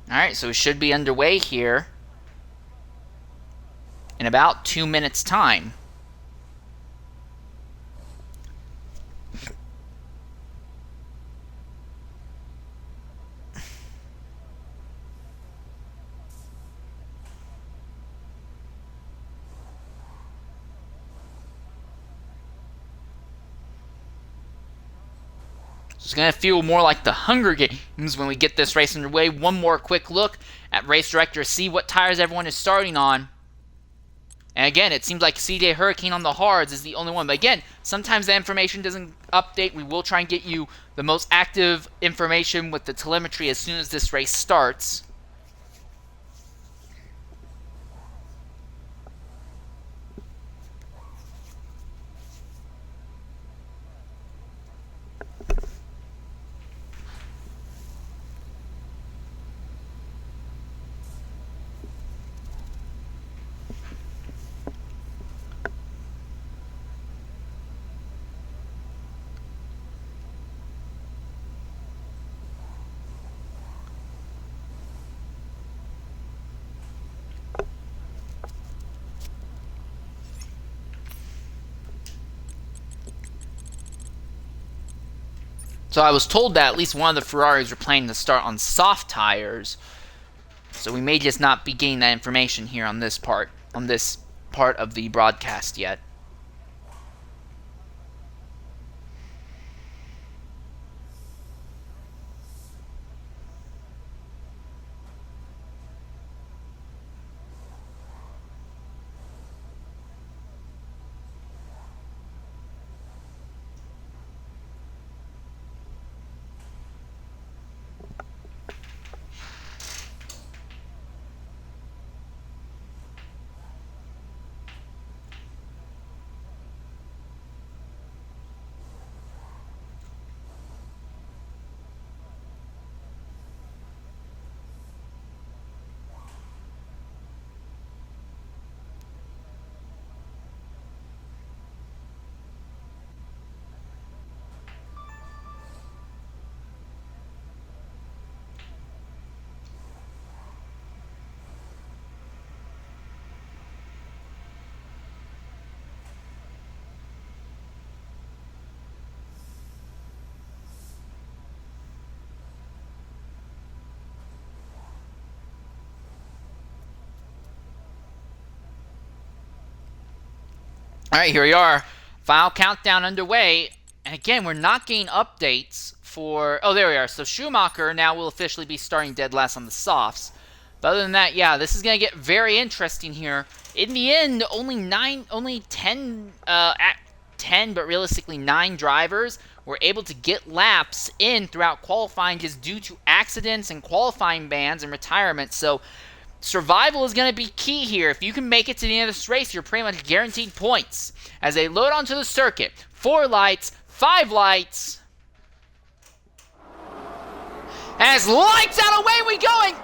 Alright, so we should be underway here in about 2 minutes' time. It's going to feel more like the Hunger Games when we get this race underway. One more quick look at race director to see what tires everyone is starting on. And again, it seems like CJ Hurricane on the hards is the only one. But again, sometimes the information doesn't update. We will try and get you the most active information with the telemetry as soon as this race starts. So I was told that at least one of the Ferraris were planning to start on soft tires. So we may just not be getting that information here on this part of the broadcast yet. Alright, here we are. Final countdown underway. And again, we're not getting updates for... Oh, there we are. So Schumacher now will officially be starting dead last on the softs. But other than that, yeah, this is going to get very interesting here. In the end, only 10, but realistically 9 drivers were able to get laps in throughout qualifying just due to accidents and qualifying bans and retirement. So survival is going to be key here. If you can make it to the end of this race, you're pretty much guaranteed points. As they load onto the circuit, 4 lights, 5 lights. As lights out, away we go, and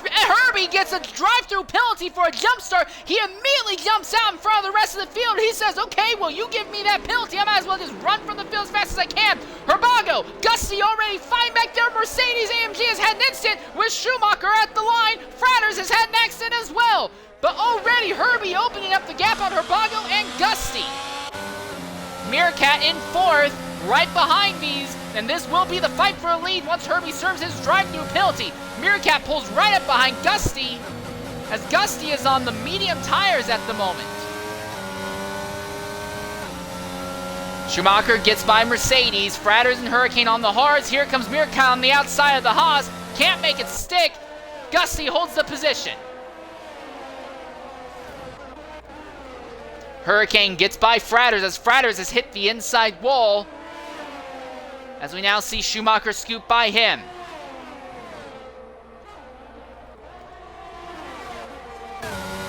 Herbie gets a drive-through penalty for a jump start. He immediately jumps out in front of the rest of the field. He says, okay, well, you give me that penalty. I might as well just run from the field as fast as I can. Herbago, Gusty already fighting back there. Mercedes-AMG has had an incident with Schumacher at the line. Fratters has had an accident as well. But already Herbie opening up the gap on Herbago and Gusty. Meerkat in 4th, right behind these. And this will be the fight for a lead once Herbie serves his drive-through penalty. Meerkat pulls right up behind Gusty, as Gusty is on the medium tires at the moment. Schumacher gets by Mercedes. Fratters and Hurricane on the hards. Here comes Meerkat on the outside of the Haas. Can't make it stick. Gusty holds the position. Hurricane gets by Fratters as Fratters has hit the inside wall. As we now see Schumacher scoop by him.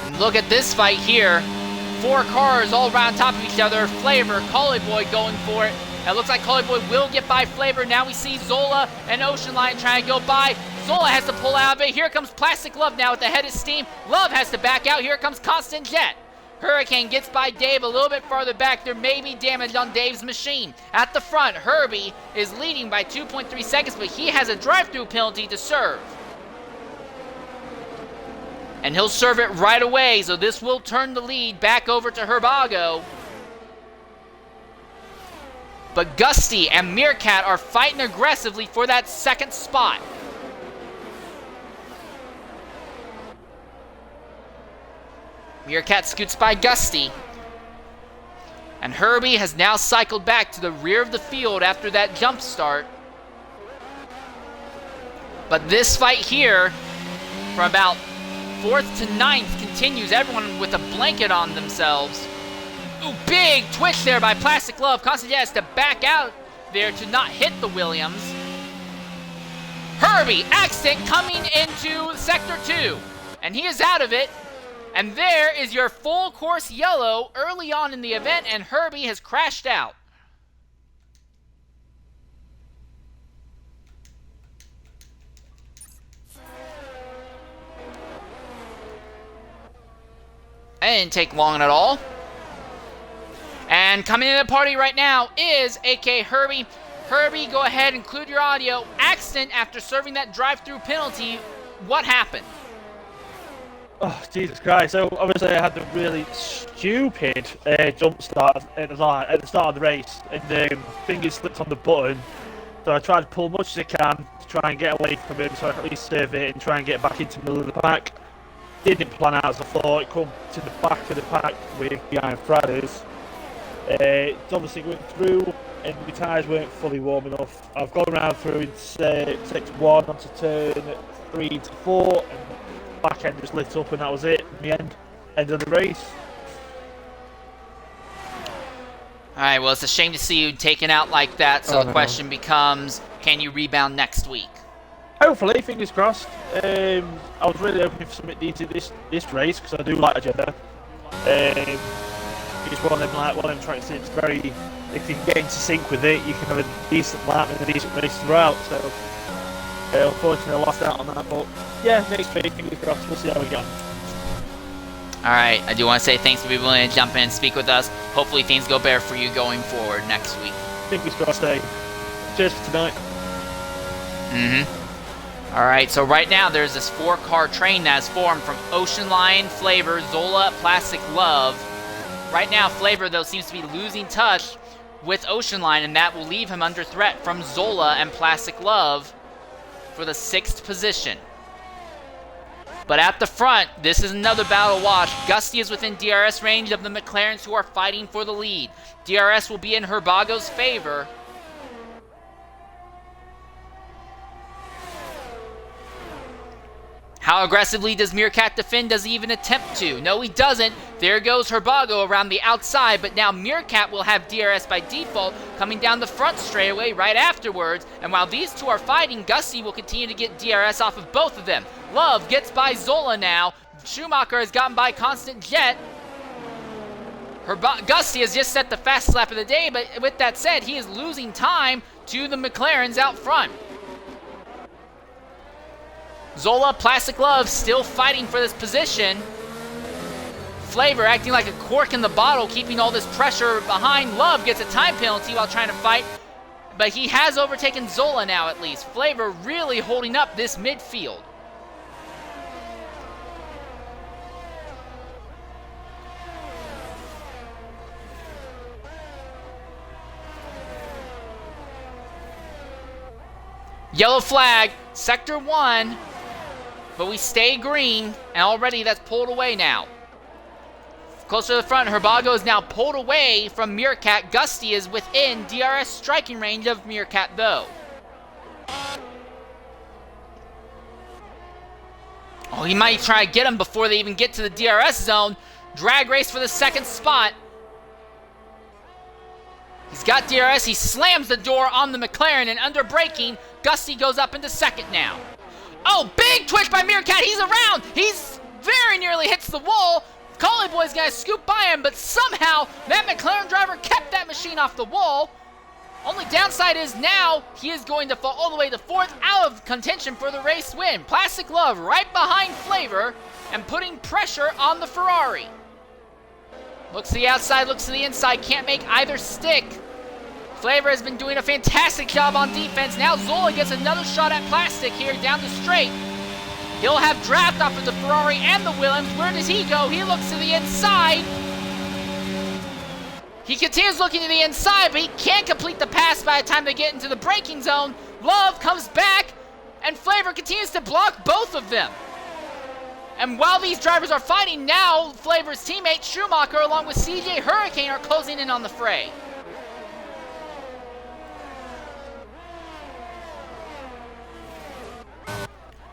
And look at this fight here. 4 cars all around top of each other. Flavor, Collie Boy going for it. It looks like Collie Boy will get by Flavor. Now we see Zola and Ocean Lion trying to go by. Zola has to pull out of it. Here comes Plastic Love now with the head of steam. Love has to back out. Here comes Constant Jet. Hurricane gets by Dave a little bit farther back. There may be damage on Dave's machine. At the front, Herbie is leading by 2.3 seconds, but he has a drive-through penalty to serve. And he'll serve it right away, so this will turn the lead back over to Herbago. But Gusty and Meerkat are fighting aggressively for that second spot. Meerkat scoots by Gusty. And Herbie has now cycled back to the rear of the field after that jump start. But this fight here, from about 4th to 9th, continues. Everyone with a blanket on themselves. Ooh, big twitch there by Plastic Love. Constant has to back out there to not hit the Williams. Herbie, accident coming into Sector 2. And he is out of it. And there is your full course yellow early on in the event, and Herbie has crashed out. It didn't take long at all. And coming into the party right now is AK Herbie. Herbie, go ahead, include your audio. Accident after serving that drive-through penalty. What happened? Oh, Jesus Christ. So, obviously, I had the really stupid jump start at the start of the race, and finger slipped on the button. So, I tried to pull much as I can to try and get away from him so I can at least serve it and try and get back into the middle of the pack. Didn't plan out as I thought. It come to the back of the pack with behind Fradders. It's obviously going through, and my tyres weren't fully warm enough. I've gone around through in sector 1 onto turn 3 to 4, and back end just lit up, and that was it. In the end of the race. Alright, well, it's a shame to see you taken out like that, so the question becomes, can you rebound next week? Hopefully, fingers crossed. I was really hoping for something decent this race, because I do like Agenda. It's one of them tracks that's very, if you can get into sync with it, you can have a decent lap and a decent race throughout, so unfortunately I lost out on that, but yeah, next week, fingers crossed, we'll see how we go. Alright, I do want to say thanks for being willing to jump in and speak with us. Hopefully things go better for you going forward next week. Fingers crossed, cheers for tonight. Alright, so right now there's this 4-car train that has formed from Ocean Lion, Flavor, Zola, Plastic Love. Right now, Flavor, though, seems to be losing touch with Ocean Lion, and that will leave him under threat from Zola and Plastic Love for the 6th position. But at the front, this is another battle watch. Gusty is within DRS range of the McLarens who are fighting for the lead. DRS will be in Herbago's favor. How aggressively does Meerkat defend? Does he even attempt to? No, he doesn't. There goes Herbago around the outside, but now Meerkat will have DRS by default coming down the front straightaway right afterwards. And while these two are fighting, Gusty will continue to get DRS off of both of them. Love gets by Zola now. Schumacher has gotten by Constant Jet. Gusty has just set the fastest lap of the day, but with that said, he is losing time to the McLarens out front. Zola, Plastic Love still fighting for this position. Flavor acting like a cork in the bottle, keeping all this pressure behind. Love gets a time penalty while trying to fight, but he has overtaken Zola now at least. Flavor really holding up this midfield. Yellow flag, Sector 1. But we stay green, and already that's pulled away now. Closer to the front, Herbago is now pulled away from Meerkat. Gusty is within DRS striking range of Meerkat, though. Oh, he might try to get him before they even get to the DRS zone. Drag race for the second spot. He's got DRS. He slams the door on the McLaren, and under braking, Gusty goes up into second now. Oh, big twitch by Meerkat. He's around. He's very nearly hits the wall. Collie Boy's going to scoop by him, but somehow that McLaren driver kept that machine off the wall. Only downside is now he is going to fall all the way to fourth, out of contention for the race win. Plastic Love right behind Flavor and putting pressure on the Ferrari. Looks to the outside, looks to the inside, can't make either stick. Flavor has been doing a fantastic job on defense. Now Zola gets another shot at Plastic here down the straight. He'll have draft off of the Ferrari and the Williams. Where does he go? He looks to the inside. He continues looking to the inside, but he can't complete the pass by the time they get into the braking zone. Love comes back, and Flavor continues to block both of them. And while these drivers are fighting now, Flavor's teammate Schumacher along with CJ Hurricane are closing in on the fray.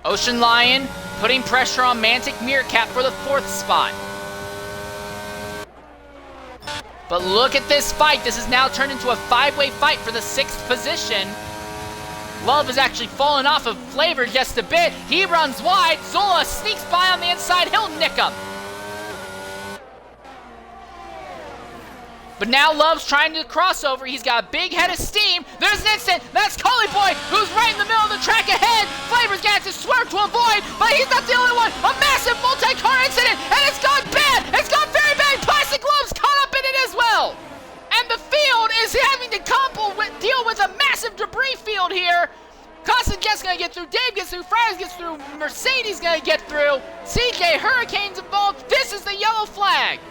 Ocean Lion putting pressure on Mantic Meerkat for the fourth spot. But look at this fight. This has now turned into a five-way fight for the sixth position. Love has actually fallen off of Flavor just a bit. He runs wide. Zola sneaks by on the inside. He'll nick him. But now Love's trying to cross over. He's got a big head of steam. There's an instant. That's Collie Boy, who's right in the middle of the track ahead. Flavor's got to swerve to avoid, but he's not the only one. A massive multi-car incident, and it's gone bad. It's gone very bad. Plastic Love's caught up in it as well. And the field is having to deal with a massive debris field here. Constant Jet's going to get through. Dave gets through. Fries gets through. Mercedes going to get through. CJ Hurricane's involved. This is the yellow flag.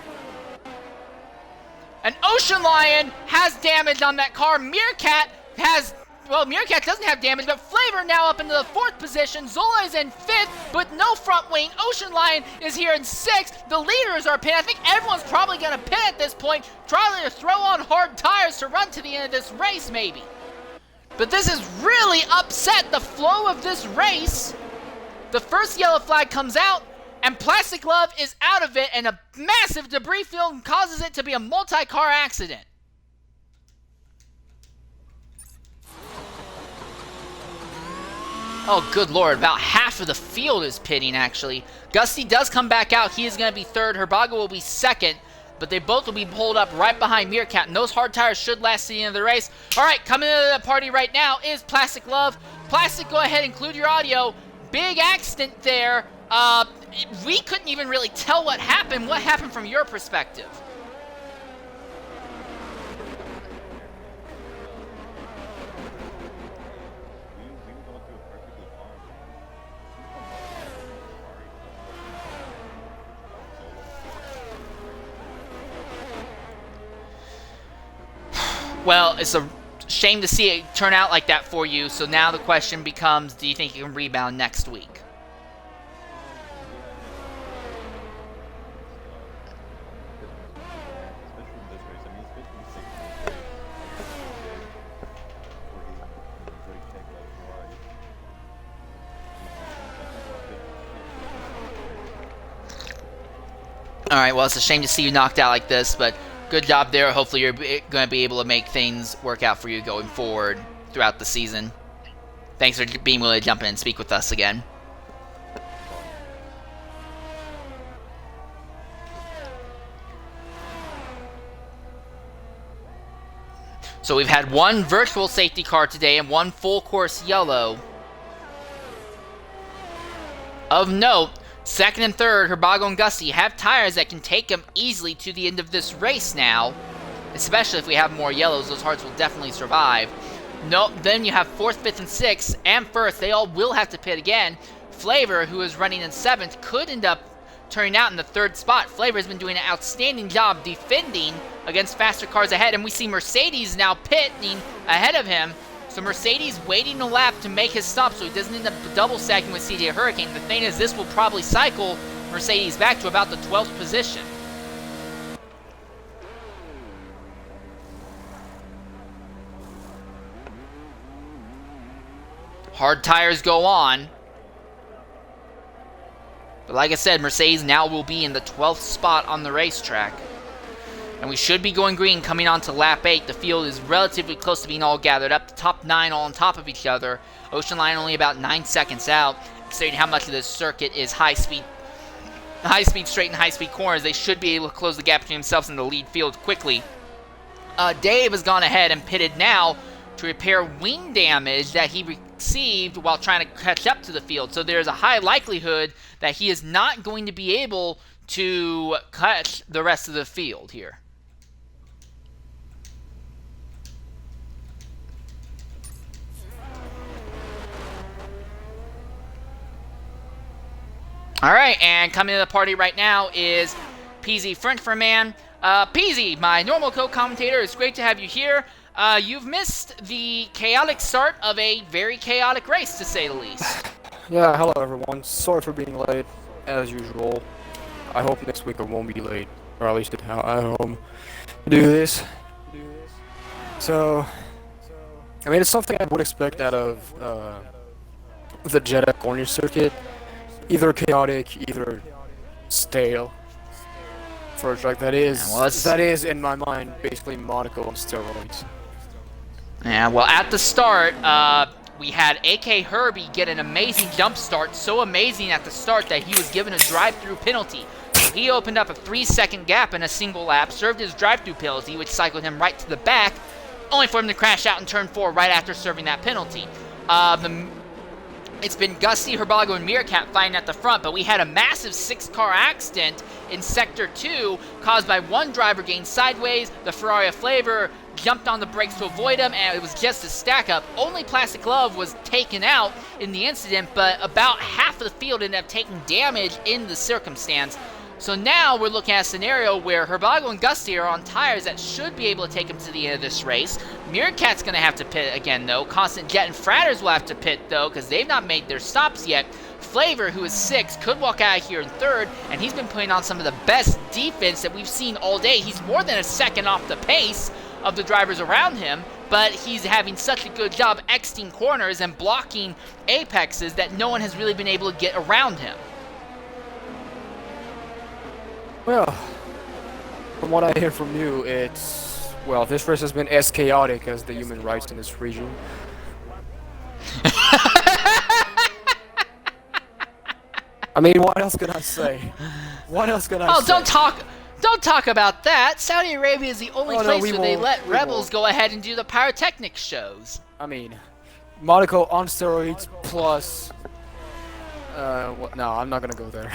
An Ocean Lion has damage on that car. Meerkat has, well, Meerkat doesn't have damage, but Flavor now up into the fourth position. Zola is in fifth, but no front wing. Ocean Lion is here in sixth. The leaders are pinned. I think everyone's probably going to pin at this point, trying to throw on hard tires to run to the end of this race, maybe. But this has really upset the flow of this race. The first yellow flag comes out, and Plastic Love is out of it, and a massive debris field causes it to be a multi-car accident. Oh, good lord. About half of the field is pitting, actually. Gusty does come back out. He is going to be third. Herbago will be second. But they both will be pulled up right behind Meerkat, and those hard tires should last to the end of the race. All right, coming into the party right now is Plastic Love. Plastic, go ahead, include your audio. Big accident there. We couldn't even really tell what happened. What happened from your perspective? Well, it's a shame to see it turn out like that for you. So now the question becomes, do you think you can rebound next week? All right, well, it's a shame to see you knocked out like this, but good job there. Hopefully you're going to be able to make things work out for you going forward throughout the season. Thanks for being willing to jump in and speak with us again. So we've had one virtual safety car today and one full course yellow. Of note, second and third, Herbago and Gusty have tires that can take them easily to the end of this race now. Especially if we have more yellows, those hearts will definitely survive. No, then you have fourth, fifth, and sixth, and first. They all will have to pit again. Flavor, who is running in seventh, could end up turning out in the third spot. Flavor has been doing an outstanding job defending against faster cars ahead, and we see Mercedes now pitting ahead of him. So Mercedes waiting a lap to make his stop so he doesn't end up double stacking with CJ Hurricane. The thing is, this will probably cycle Mercedes back to about the 12th position. Hard tires go on. But like I said, Mercedes now will be in the 12th spot on the racetrack. And we should be going green coming on to lap 8. The field is relatively close to being all gathered up. The top 9 all on top of each other. Ocean Line only about 9 seconds out. Considering how much of this circuit is high speed straight and high speed corners, they should be able to close the gap between themselves and the lead field quickly. Dave has gone ahead and pitted now to repair wing damage that he received while trying to catch up to the field. So there's a high likelihood that he is not going to be able to catch the rest of the field here. All right, and coming to the party right now is PZ Frenchman. PZ, my normal co-commentator, it's great to have you here. You've missed the chaotic start of a very chaotic race, to say the least. Yeah, hello everyone. Sorry for being late, as usual. I hope next week I won't be late, or at least at home to do this. So, I mean, it's something I would expect out of the Jeddah corner circuit. Either chaotic, either stale. For a track that is, in my mind, basically Monaco on steroids. Yeah, well, at the start, we had AK Herbie get an amazing jump start. So amazing at the start that he was given a drive-through penalty. He opened up a 3-second gap in a single lap, served his drive-through penalty, which cycled him right to the back, only for him to crash out in turn 4 right after serving that penalty. It's been Gusty, Herbago, and Meerkat fighting at the front, but we had a massive 6-car accident in Sector 2 caused by one driver getting sideways. The Ferrari of Flavor jumped on the brakes to avoid him, and it was just a stack-up. Only Plastic Glove was taken out in the incident, but about half of the field ended up taking damage in the circumstance. So now we're looking at a scenario where Herbago and Gusty are on tires that should be able to take them to the end of this race. Meerkat's going to have to pit again, though. Constant Jet and Fratters will have to pit, though, because they've not made their stops yet. Flavor, who is 6th, could walk out of here in 3rd, and he's been putting on some of the best defense that we've seen all day. He's more than a second off the pace of the drivers around him, but he's having such a good job exiting corners and blocking apexes that no one has really been able to get around him. Well, from what I hear from you, it's... well, this race has been as chaotic as the human rights in this region. I mean, what else can I say? What else can I say? Don't talk about that. Saudi Arabia is the only place where they let rebels go ahead and do the pyrotechnic shows. I mean, Monaco on steroids plus... no, I'm not gonna go there.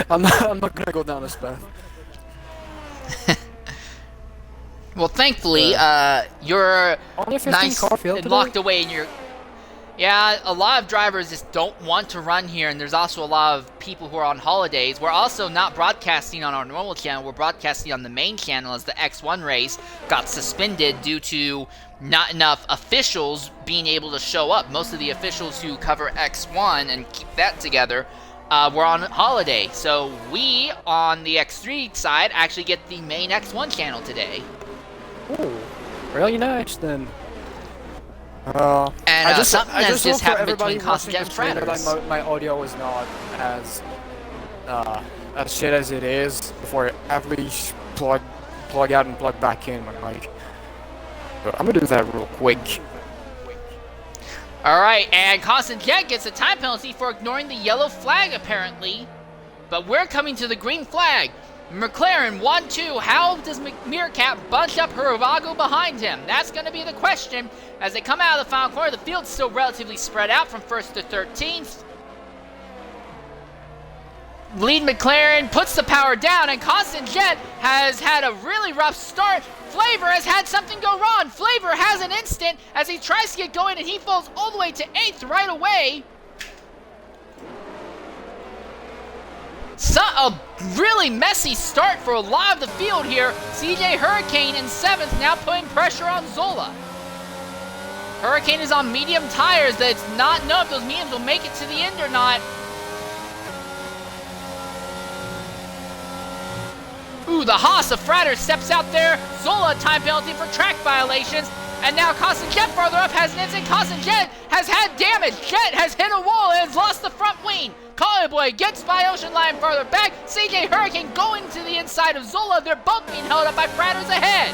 I'm not gonna go down this path. Well, thankfully, you're nice and locked away in your... Yeah, a lot of drivers just don't want to run here, and there's also a lot of people who are on holidays. We're also not broadcasting on our normal channel. We're broadcasting on the main channel as the X1 race got suspended due to not enough officials being able to show up. Most of the officials who cover X1 and keep that together were on holiday. So we, on the X3 side, actually get the main X1 channel today. Ooh, really nice then. And something that's just happened between Constant and Fratters. My audio is not as as shit as it is before I at least plug out and plug back in my mic. But I'm gonna do that real quick. Alright, and Constant Jet gets a time penalty for ignoring the yellow flag, apparently. But we're coming to the green flag. McLaren 1-2. How does Meerkat bunch up Hiravago behind him? That's going to be the question. As they come out of the final corner, the field's still relatively spread out from 1st to 13th. Lead McLaren puts the power down, and Constant Jet has had a really rough start. Flavor has had something go wrong. Flavor has an instant as he tries to get going, and he falls all the way to 8th right away. A really messy start for a lot of the field here. CJ Hurricane in 7th, now putting pressure on Zola. Hurricane is on medium tires. That's not known if those mediums will make it to the end or not. Ooh, the Haas of Fratter steps out there. Zola, time penalty for track violations. And now Constant Jet farther up has an instant. Constant Jet has had damage. Jet has hit a wall and has lost the front wing. Boy gets by Ocean Lion farther back. CJ Hurricane going to the inside of Zola. They're both being held up by Fratters ahead.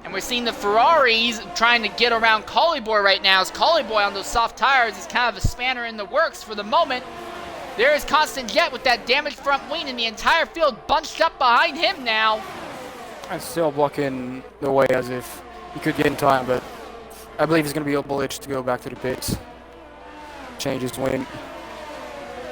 And we're seeing the Ferraris trying to get around Boy right now. As Boy on those soft tires is kind of a spanner in the works for the moment. There is Constant Jet with that damaged front wing, and the entire field bunched up behind him now. And still blocking the way as if he could get in time, but I believe he's going to be obliged to go back to the pits. Change his wing.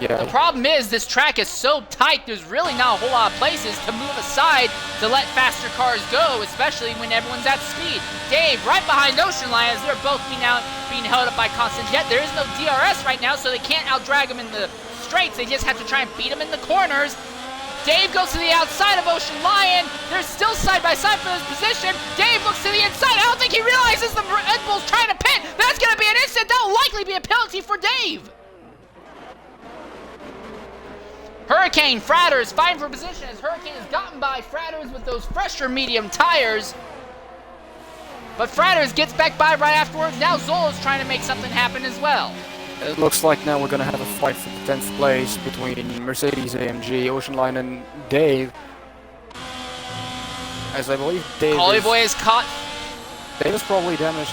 Yeah. The problem is this track is so tight, there's really not a whole lot of places to move aside to let faster cars go, especially when everyone's at speed. Dave right behind Ocean Lion as they're both being held up by Constant Jet. There is no DRS right now, so they can't outdrag him in the straights. They just have to try and beat him in the corners. Dave goes to the outside of Ocean Lion. They're still side by side for this position. Dave looks to the inside. I don't think he realizes the Red Bull's trying to pit. That's going to be an instant. That'll likely be a penalty for Dave. Hurricane, Fratters fighting for position as Hurricane has gotten by Fratters with those fresher medium tires. But Fratters gets back by right afterwards. Now Zola's trying to make something happen as well. It looks like now we're going to have a fight for the 10th place between Mercedes AMG, Ocean Line, and Dave. As I believe Dave Boy is caught. Dave is probably damaged.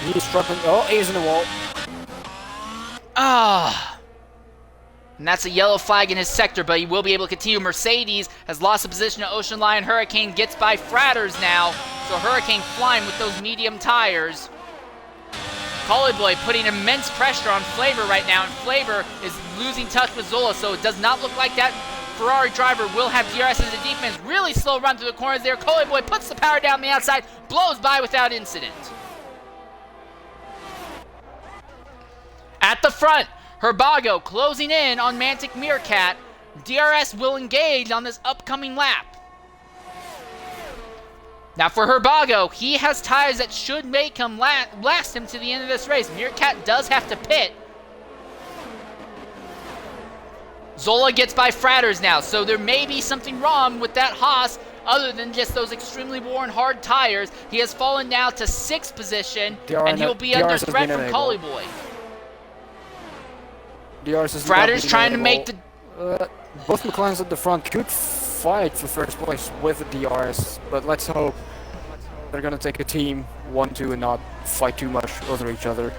He's struggling. Oh, he's in the wall. Ah. And that's a yellow flag in his sector, but he will be able to continue. Mercedes has lost the position to Ocean Lion. Hurricane gets by Fratters now. So Hurricane flying with those medium tires. Boy putting immense pressure on Flavor right now, and Flavor is losing touch with Zola, so it does not look like that Ferrari driver will have DRS as a defense. Really slow run through the corners there. Boy puts the power down the outside, blows by without incident. At the front, Herbago closing in on Mantic Meerkat. DRS will engage on this upcoming lap. Now for Herbago, he has tires that should make him last him to the end of this race. Meerkat does have to pit. Zola gets by Fratters now, so there may be something wrong with that Haas other than just those extremely worn hard tires. He has fallen now to 6th position, and he'll be under threat from Boy. Fratters trying to make the... both McLarens at the front could fight for first place with the DRS, but let's hope they're going to take a team 1-2 and not fight too much over each other.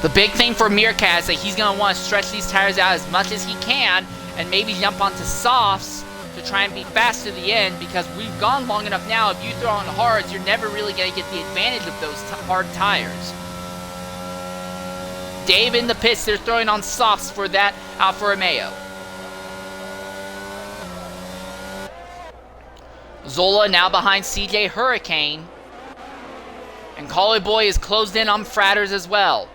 The big thing for Meerkat is that he's going to want to stretch these tires out as much as he can and maybe jump onto softs to try and be fast to the end, because we've gone long enough now. If you throw on hards, you're never really going to get the advantage of those hard tires. Dave in the pits, they're throwing on softs for that Alfa Romeo. Zola now behind CJ Hurricane. And Boy is closed in on Fratters as well.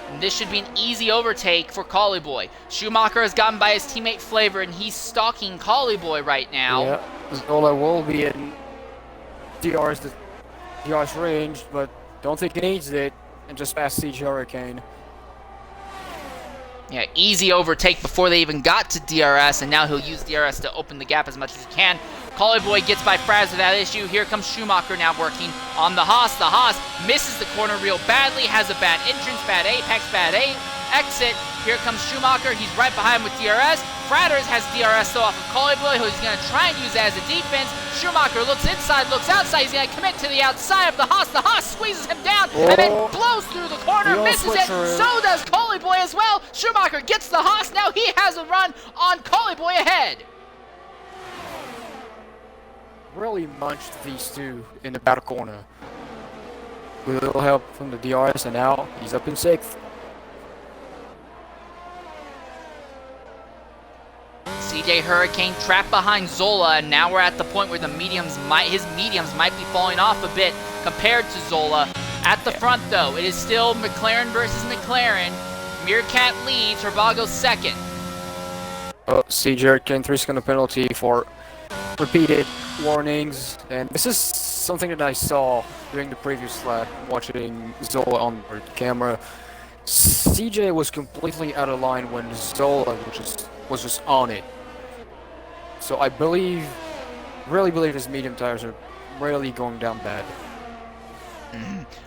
And this should be an easy overtake for Boy. Schumacher has gotten by his teammate Flavor, and he's stalking Boy right now. Yeah, Zola will be in DRS range, but don't think he needs it, and just pass CJ Hurricane. Yeah, easy overtake before they even got to DRS, and now he'll use DRS to open the gap as much as he can. Collie Boy gets by Fraz without issue. Here comes Schumacher now working on the Haas. The Haas misses the corner real badly, has a bad entrance, bad apex, bad exit. Here comes Schumacher. He's right behind with DRS. Fratters has DRS though off of Collie Boy, who's going to try and use that as a defense. Schumacher looks inside, looks outside. He's going to commit to the outside of the Haas. The Haas squeezes him down and then blows through the corner, misses it. So does Collie Boy as well. Schumacher gets the Haas. Now he has a run on Collie Boy ahead. Really munched these two in the battle corner. With a little help from the DRS, and now he's up in 6th. CJ Hurricane trapped behind Zola, and now we're at the point where his mediums might be falling off a bit compared to Zola. At the front though, it is still McLaren versus McLaren. Meerkat leads, Herbago's second. CJ Hurricane 3-second penalty for repeated warnings, and this is something that I saw during the previous lap watching Zola on the camera. CJ was completely out of line when Zola was just on it. So I really believe his medium tires are really going down bad.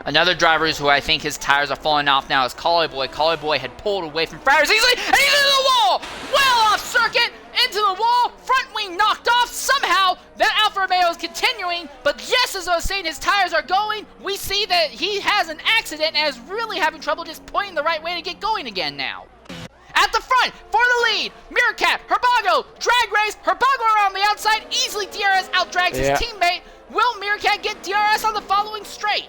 Another driver who I think his tires are falling off now is Collie Boy. Collie Boy had pulled away from Fratters easily, and he's into the wall! Well off circuit, into the wall, front wing knocked off. Somehow, that Alfa Romeo is continuing, but just as I was saying his tires are going, we see that he has an accident and is really having trouble just pointing the right way to get going again now. At the front, for the lead, Meerkat, Herbago, drag race, Herbago around the outside, easily DRS outdrags his teammate. Will Meerkat get DRS on the following straight?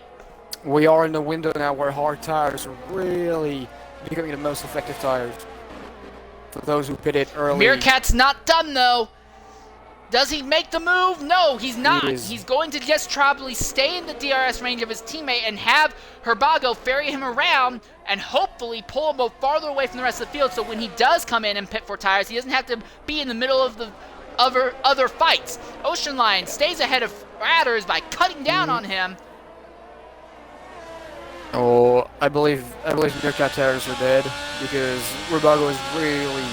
We are in the window now where hard tires are really becoming the most effective tires. For those who pitted early. Meerkat's not done though. Does he make the move? No, he's not. He's going to just probably stay in the DRS range of his teammate and have Herbago ferry him around and hopefully pull him farther away from the rest of the field, so when he does come in and pit for tires, he doesn't have to be in the middle of the other fights. Ocean Lion stays ahead of Fratters by cutting down on him. Oh, I believe Meerkat tires are dead because Herbago is really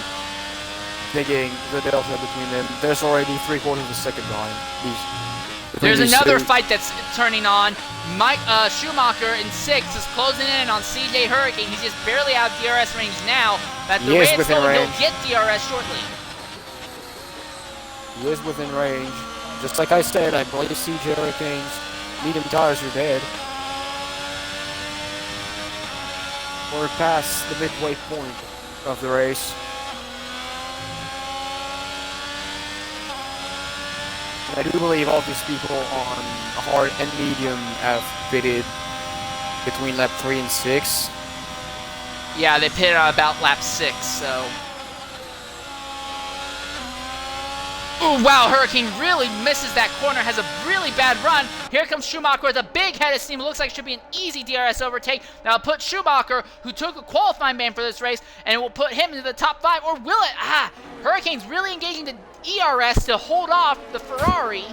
digging the delta between them. There's already 3/4 of a second behind these. There's another fight that's turning on. Schumacher in 6th is closing in on CJ Hurricane. He's just barely out of DRS range now. But the way it's going, he'll get DRS shortly. He is within range. Just like I said, I believe CJ Hurricane's medium tires are dead. We're past the midway point of the race. I do believe all these people on hard and medium have pitted between lap 3 and 6. Yeah, they pitted on about lap 6, so. Ooh, wow, Hurricane really misses that corner, has a really bad run. Here comes Schumacher with a big head of steam. It looks like it should be an easy DRS overtake. Now put Schumacher, who took a qualifying ban for this race, and it will put him into the top 5, or will it? Hurricane's really engaging the ERS to hold off the Ferrari.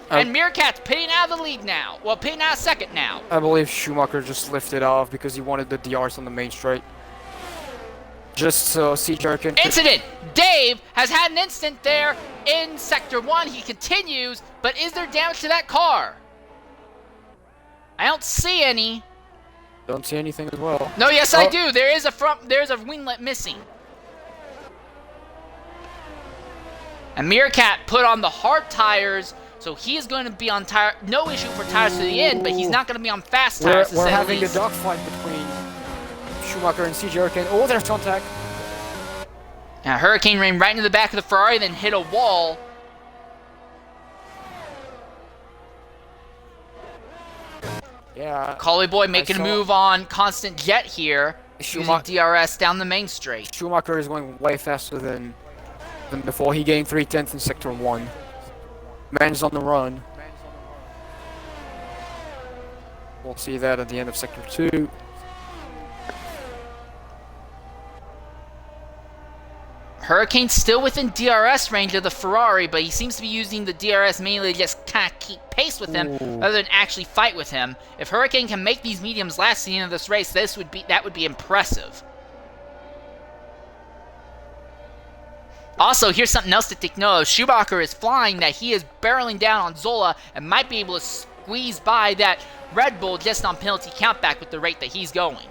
And Meerkat's pitting out of the lead now. Well, pitting out second now. I believe Schumacher just lifted off because he wanted the DRS on the main straight. Just so CJ can... Incident! Dave has had an incident there in Sector 1. He continues, but is there damage to that car? I don't see any. Don't see anything as well. No, yes I do. There's a winglet missing. And Meerkat put on the hard tires, so he is going to be on tire. No issue for tires to the end, but he's not going to be on fast tires. We're having a dogfight between Schumacher and CJ Hurricane. Oh, there's contact. Now Hurricane ran right into the back of the Ferrari, then hit a wall. Yeah. Collie Boy making a move on Constant Jet here, using DRS down the main straight. Schumacher is going way faster than before. He gained 3/10 in Sector 1. Man's on the run. We'll see that at the end of Sector 2. Hurricane's still within DRS range of the Ferrari, but he seems to be using the DRS mainly to just kind of keep pace with him rather than actually fight with him. If Hurricane can make these mediums last to the end of this race, that would be impressive. Also, here's something else to take note of. Schumacher is flying that he is barreling down on Zola and might be able to squeeze by that Red Bull just on penalty countback with the rate that he's going.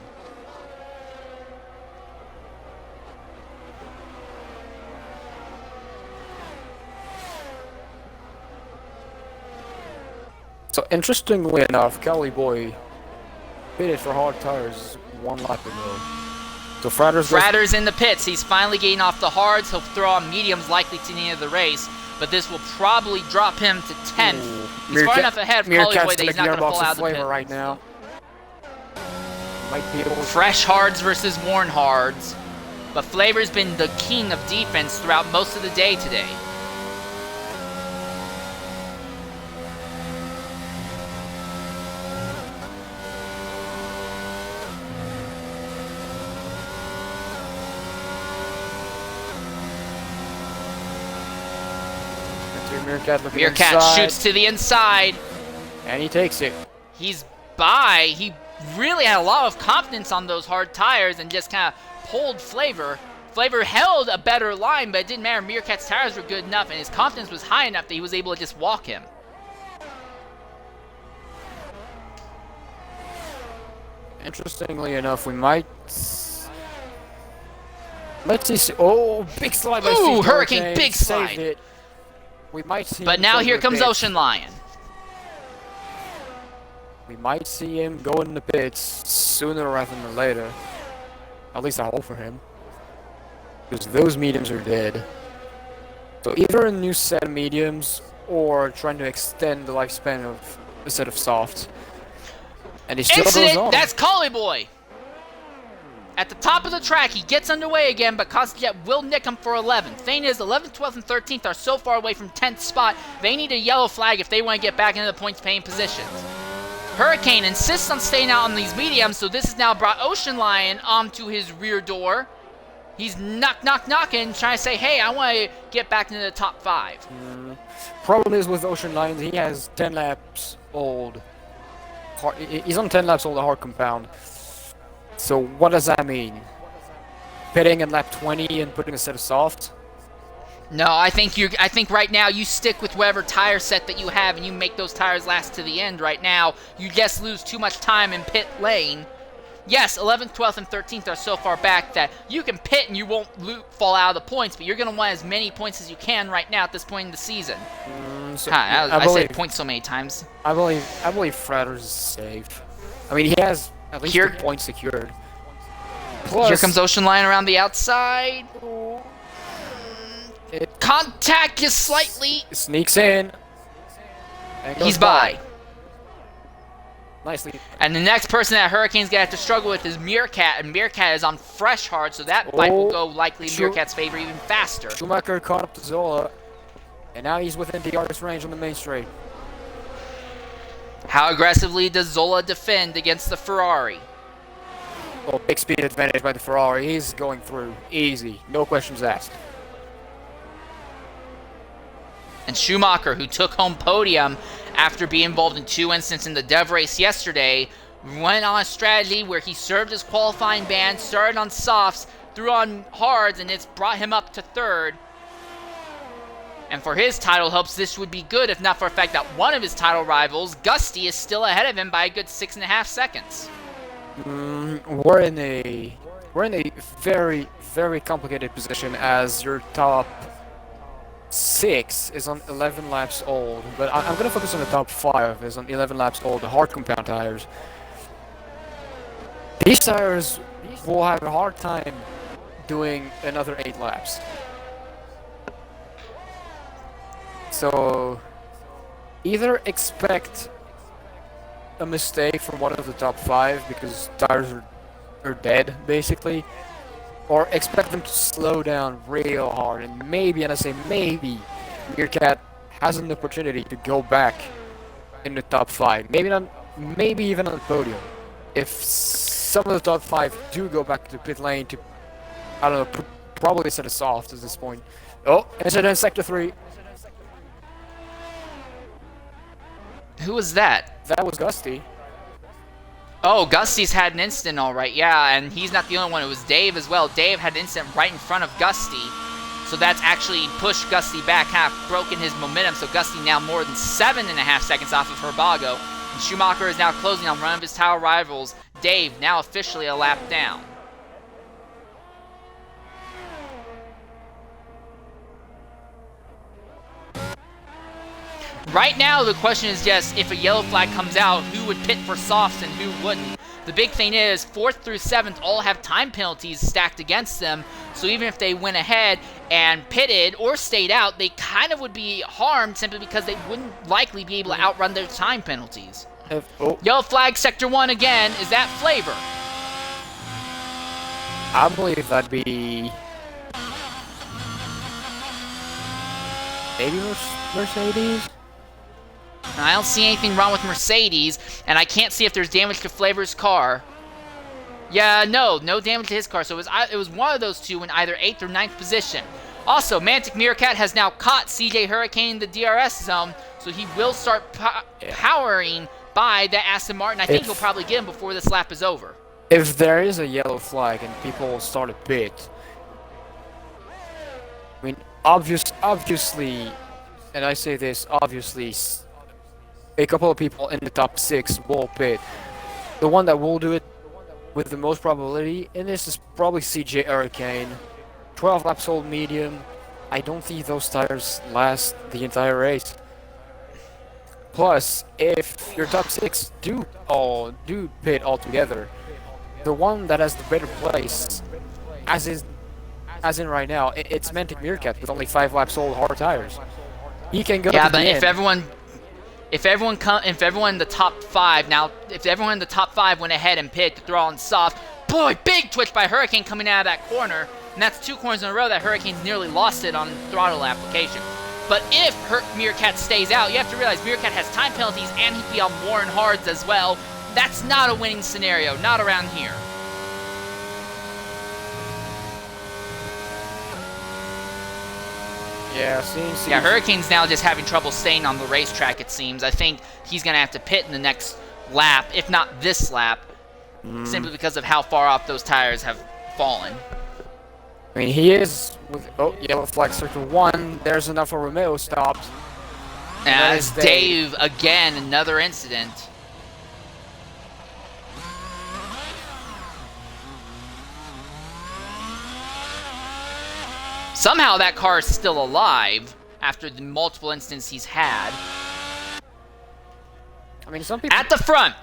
So interestingly enough, Cali Boy pitted for hard tires 1 lap ago. So Frater's in the pits. He's finally getting off the hards. He'll throw on mediums likely to the end of the race, but this will probably drop him to 10th. He's far enough ahead of Cali Boy that he's not going to fall out of the pit. Right now. Might be able to... Fresh hards versus worn hards, but Flavor's been the king of defense throughout most of the day today. Meerkat shoots to the inside. And he takes it. He's by. He really had a lot of confidence on those hard tires and just kind of pulled Flavor. Flavor held a better line, but it didn't matter. Meerkat's tires were good enough, and his confidence was high enough that he was able to just walk him. Interestingly enough, we might... Let's see... Oh, big slide by Ooh, Hurricane, big slide. It. We might see. But now here comes Ocean Lion. We might see him go in the pits sooner rather than later. At least I hope for him. Because those mediums are dead. So either a new set of mediums or trying to extend the lifespan of a set of softs. And he still goes on. That's Collie Boy. At the top of the track, he gets underway again, but Cosjet will nick him for 11th. Thing is, 11th, 12th, and 13th are so far away from 10th spot, they need a yellow flag if they want to get back into the points-paying positions. Hurricane insists on staying out on these mediums, so this has now brought Ocean Lion onto his rear door. He's knocking, trying to say, hey, I want to get back into the top 5. Problem is with Ocean Lion, he has 10 laps old. He's on 10 laps old, a hard compound. So what does that mean? Pitting in lap 20 and putting a set of soft? No, I think right now you stick with whatever tire set that you have and you make those tires last to the end right now. You just lose too much time in pit lane. Yes, 11th, 12th, and 13th are so far back that you can pit and you won't fall out of the points, but you're going to want as many points as you can right now at this point in the season. I said points so many times. I believe Frater's safe. I mean, he has at least 2 points secured. Plus, here comes Ocean Lion around the outside. Contact is slightly... Sneaks in. He's by. Nicely. And the next person that Hurricane's going to have to struggle with is Meerkat, and Meerkat is on fresh hard, so that fight will go likely in Meerkat's favor even faster. Schumacher caught up to Zola, and now he's within the artist range on the main straight. How aggressively does Zola defend against the Ferrari? Oh, big speed advantage by the Ferrari. He's going through. Easy. No questions asked. And Schumacher, who took home podium after being involved in 2 incidents in the Dev race yesterday, went on a strategy where he served his qualifying ban, started on softs, threw on hards, and it's brought him up to 3rd. And for his title hopes, this would be good, if not for the fact that one of his title rivals, Gusty, is still ahead of him by a good 6.5 seconds. We're in a very, very complicated position as your top 6 is on 11 laps old, but I'm going to focus on the top 5 is on 11 laps old, the hard compound tires. These tires will have a hard time doing another 8 laps. So either expect a mistake from one of the top 5 because tires are dead basically, or expect them to slow down real hard, and maybe, and I say maybe, Meerkat has an opportunity to go back in the top 5. Maybe not, maybe even on the podium. If some of the top 5 do go back to pit lane to, I don't know, probably set a soft at this point. Oh, incident in sector 3. Who was that? That was Gusty. Oh, Gusty's had an incident, all right. Yeah, and he's not the only one. It was Dave as well. Dave had an incident right in front of Gusty. So that's actually pushed Gusty back half, broken his momentum. So Gusty now more than 7.5 seconds off of Herbago. And Schumacher is now closing on one of his tower rivals, Dave, now officially a lap down. Right now, the question is just if a yellow flag comes out, who would pit for softs and who wouldn't. The big thing is 4th through 7th all have time penalties stacked against them, so even if they went ahead and pitted or stayed out, they kind of would be harmed simply because they wouldn't likely be able to outrun their time penalties. Yellow flag, Sector 1 again. Is that Flavor? I believe that'd be maybe Mercedes. I don't see anything wrong with Mercedes, and I can't see if there's damage to Flavor's car. Yeah, no damage to his car, so it was one of those two in either 8th or 9th position. Also, Mantic Meerkat has now caught CJ Hurricane in the DRS zone, so he will start powering by the Aston Martin. I think he'll probably get him before this lap is over. If there is a yellow flag and people start a pit, I mean, obviously, and I say this, obviously, a couple of people in the top 6 will pit. The one that will do it with the most probability in this is probably CJ Hurricane. 12 laps old medium. I don't think those tires last the entire race. Plus, if your top 6 do pit altogether, the one that has the better place, as in right now, it's Mantic Meerkat with only 5 laps old hard tires. He can go. Yeah, but if everyone in the top 5 went ahead and pit to throw on soft, boy, big twitch by Hurricane coming out of that corner, and that's 2 corners in a row that Hurricane's nearly lost it on throttle application. But if Meerkat stays out, you have to realize Meerkat has time penalties and he'd be on Warren Hards as well. That's not a winning scenario, not around here. Yeah, yeah, Hurricane's now just having trouble staying on the racetrack, it seems. I think he's going to have to pit in the next lap, if not this lap, simply because of how far off those tires have fallen. I mean, he is with yellow flag circle 1. There's enough for Romeo stopped. As Dave, again, another incident. Somehow that car is still alive after the multiple incidents he's had. I mean, some people... At the front,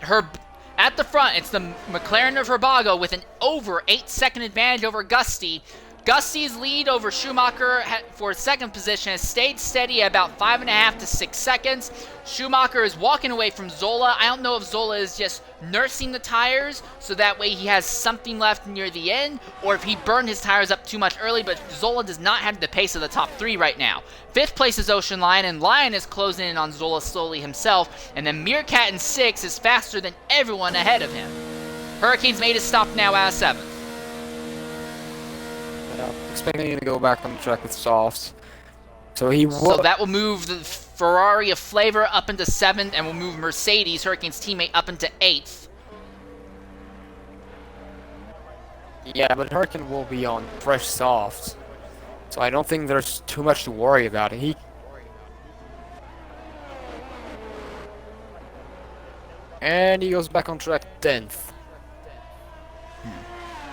it's the McLaren of Herbago with an over 8-second advantage over Gusty. Gusty's lead over Schumacher for 2nd position has stayed steady at about 5.5 to 6 seconds. Schumacher is walking away from Zola. I don't know if Zola is just nursing the tires so that way he has something left near the end, or if he burned his tires up too much early, but Zola does not have the pace of the top 3 right now. 5th place is Ocean Lion, and Lion is closing in on Zola slowly himself, and then Meerkat in 6th is faster than everyone ahead of him. Hurricane's made his stop now out of 7th. Expecting him to go back on the track with softs. So that will move the Ferrari of Flavor up into 7th, and will move Mercedes, Hurricane's teammate, up into 8th. Yeah, but Hurricane will be on fresh softs. So I don't think there's too much to worry about. And he goes back on track 10th.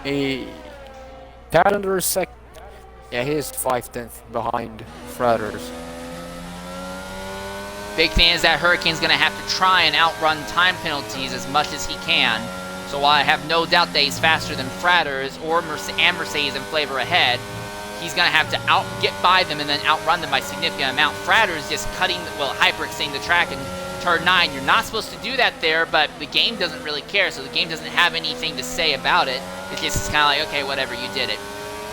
He tad under a sec. Yeah, he is 5/10 behind Fratters. Big thing is that Hurricane's going to have to try and outrun time penalties as much as he can. So while I have no doubt that he's faster than Fratters or Mercedes and Flavor ahead, he's going to have to get by them and then outrun them by a significant amount. Fratters just hyper-extending the track in turn 9. You're not supposed to do that there, but the game doesn't really care, so the game doesn't have anything to say about it. It's just kind of like, okay, whatever, you did it.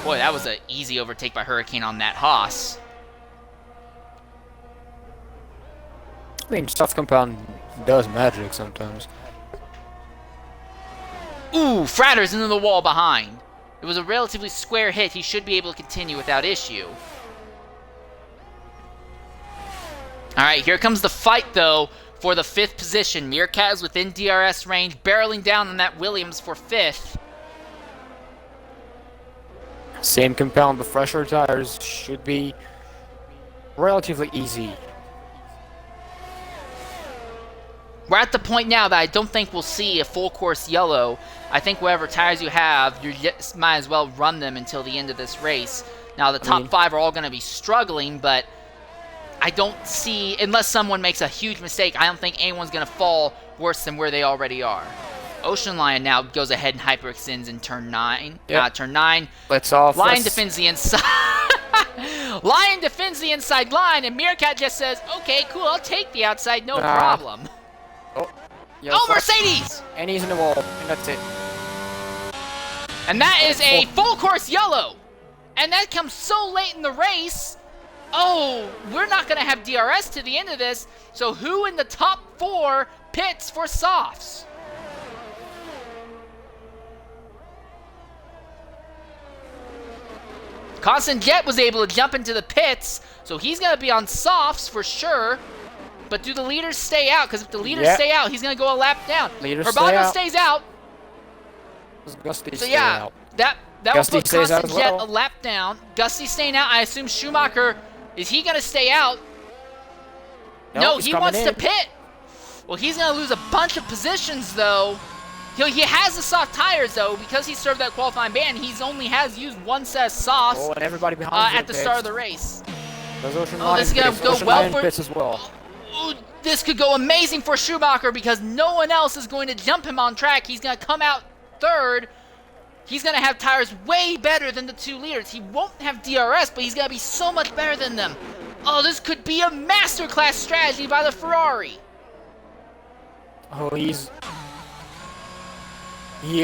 Boy, that was an easy overtake by Hurricane on that Haas. I mean, soft compound does magic sometimes. Ooh, Fratters into the wall behind. It was a relatively square hit. He should be able to continue without issue. Alright, here comes the fight, though, for the 5th position. Meerkat is within DRS range, barreling down on that Williams for 5th. Same compound, but fresher tires should be relatively easy. We're at the point now that I don't think we'll see a full course yellow. I think whatever tires you have, you just might as well run them until the end of this race. Now, the top 5 are all going to be struggling, but I don't see, unless someone makes a huge mistake, I don't think anyone's going to fall worse than where they already are. Ocean Lion now goes ahead and hyperextends in turn 9. Yep. Turn 9. Let's off. Lion defends the inside. Lion defends the inside line, and Meerkat just says, okay, cool, I'll take the outside, no problem. Oh, Mercedes! And he's in the wall, and that's it. And that is a full course yellow. And that comes so late in the race. Oh, we're not going to have DRS to the end of this. So who in the top 4 pits for softs? Constant Jet was able to jump into the pits, so he's going to be on softs for sure. But do the leaders stay out? Because if the leaders stay out, he's going to go a lap down. Herbago stays out. Gusty so yeah, out. that will put Constant Jet well. a lap down. Gusty staying out. I assume Schumacher, is he going to stay out? No, he wants to pit. Well, he's going to lose a bunch of positions, though. He has the soft tires, though, because he served that qualifying ban. He's only has used one set of softs and everybody behind at the start of the race. This is going to go well for... pits as well. Ooh, this could go amazing for Schumacher because no one else is going to jump him on track. He's going to come out third. He's going to have tires way better than the 2 leaders. He won't have DRS, but he's going to be so much better than them. Oh, this could be a masterclass strategy by the Ferrari. Oh, he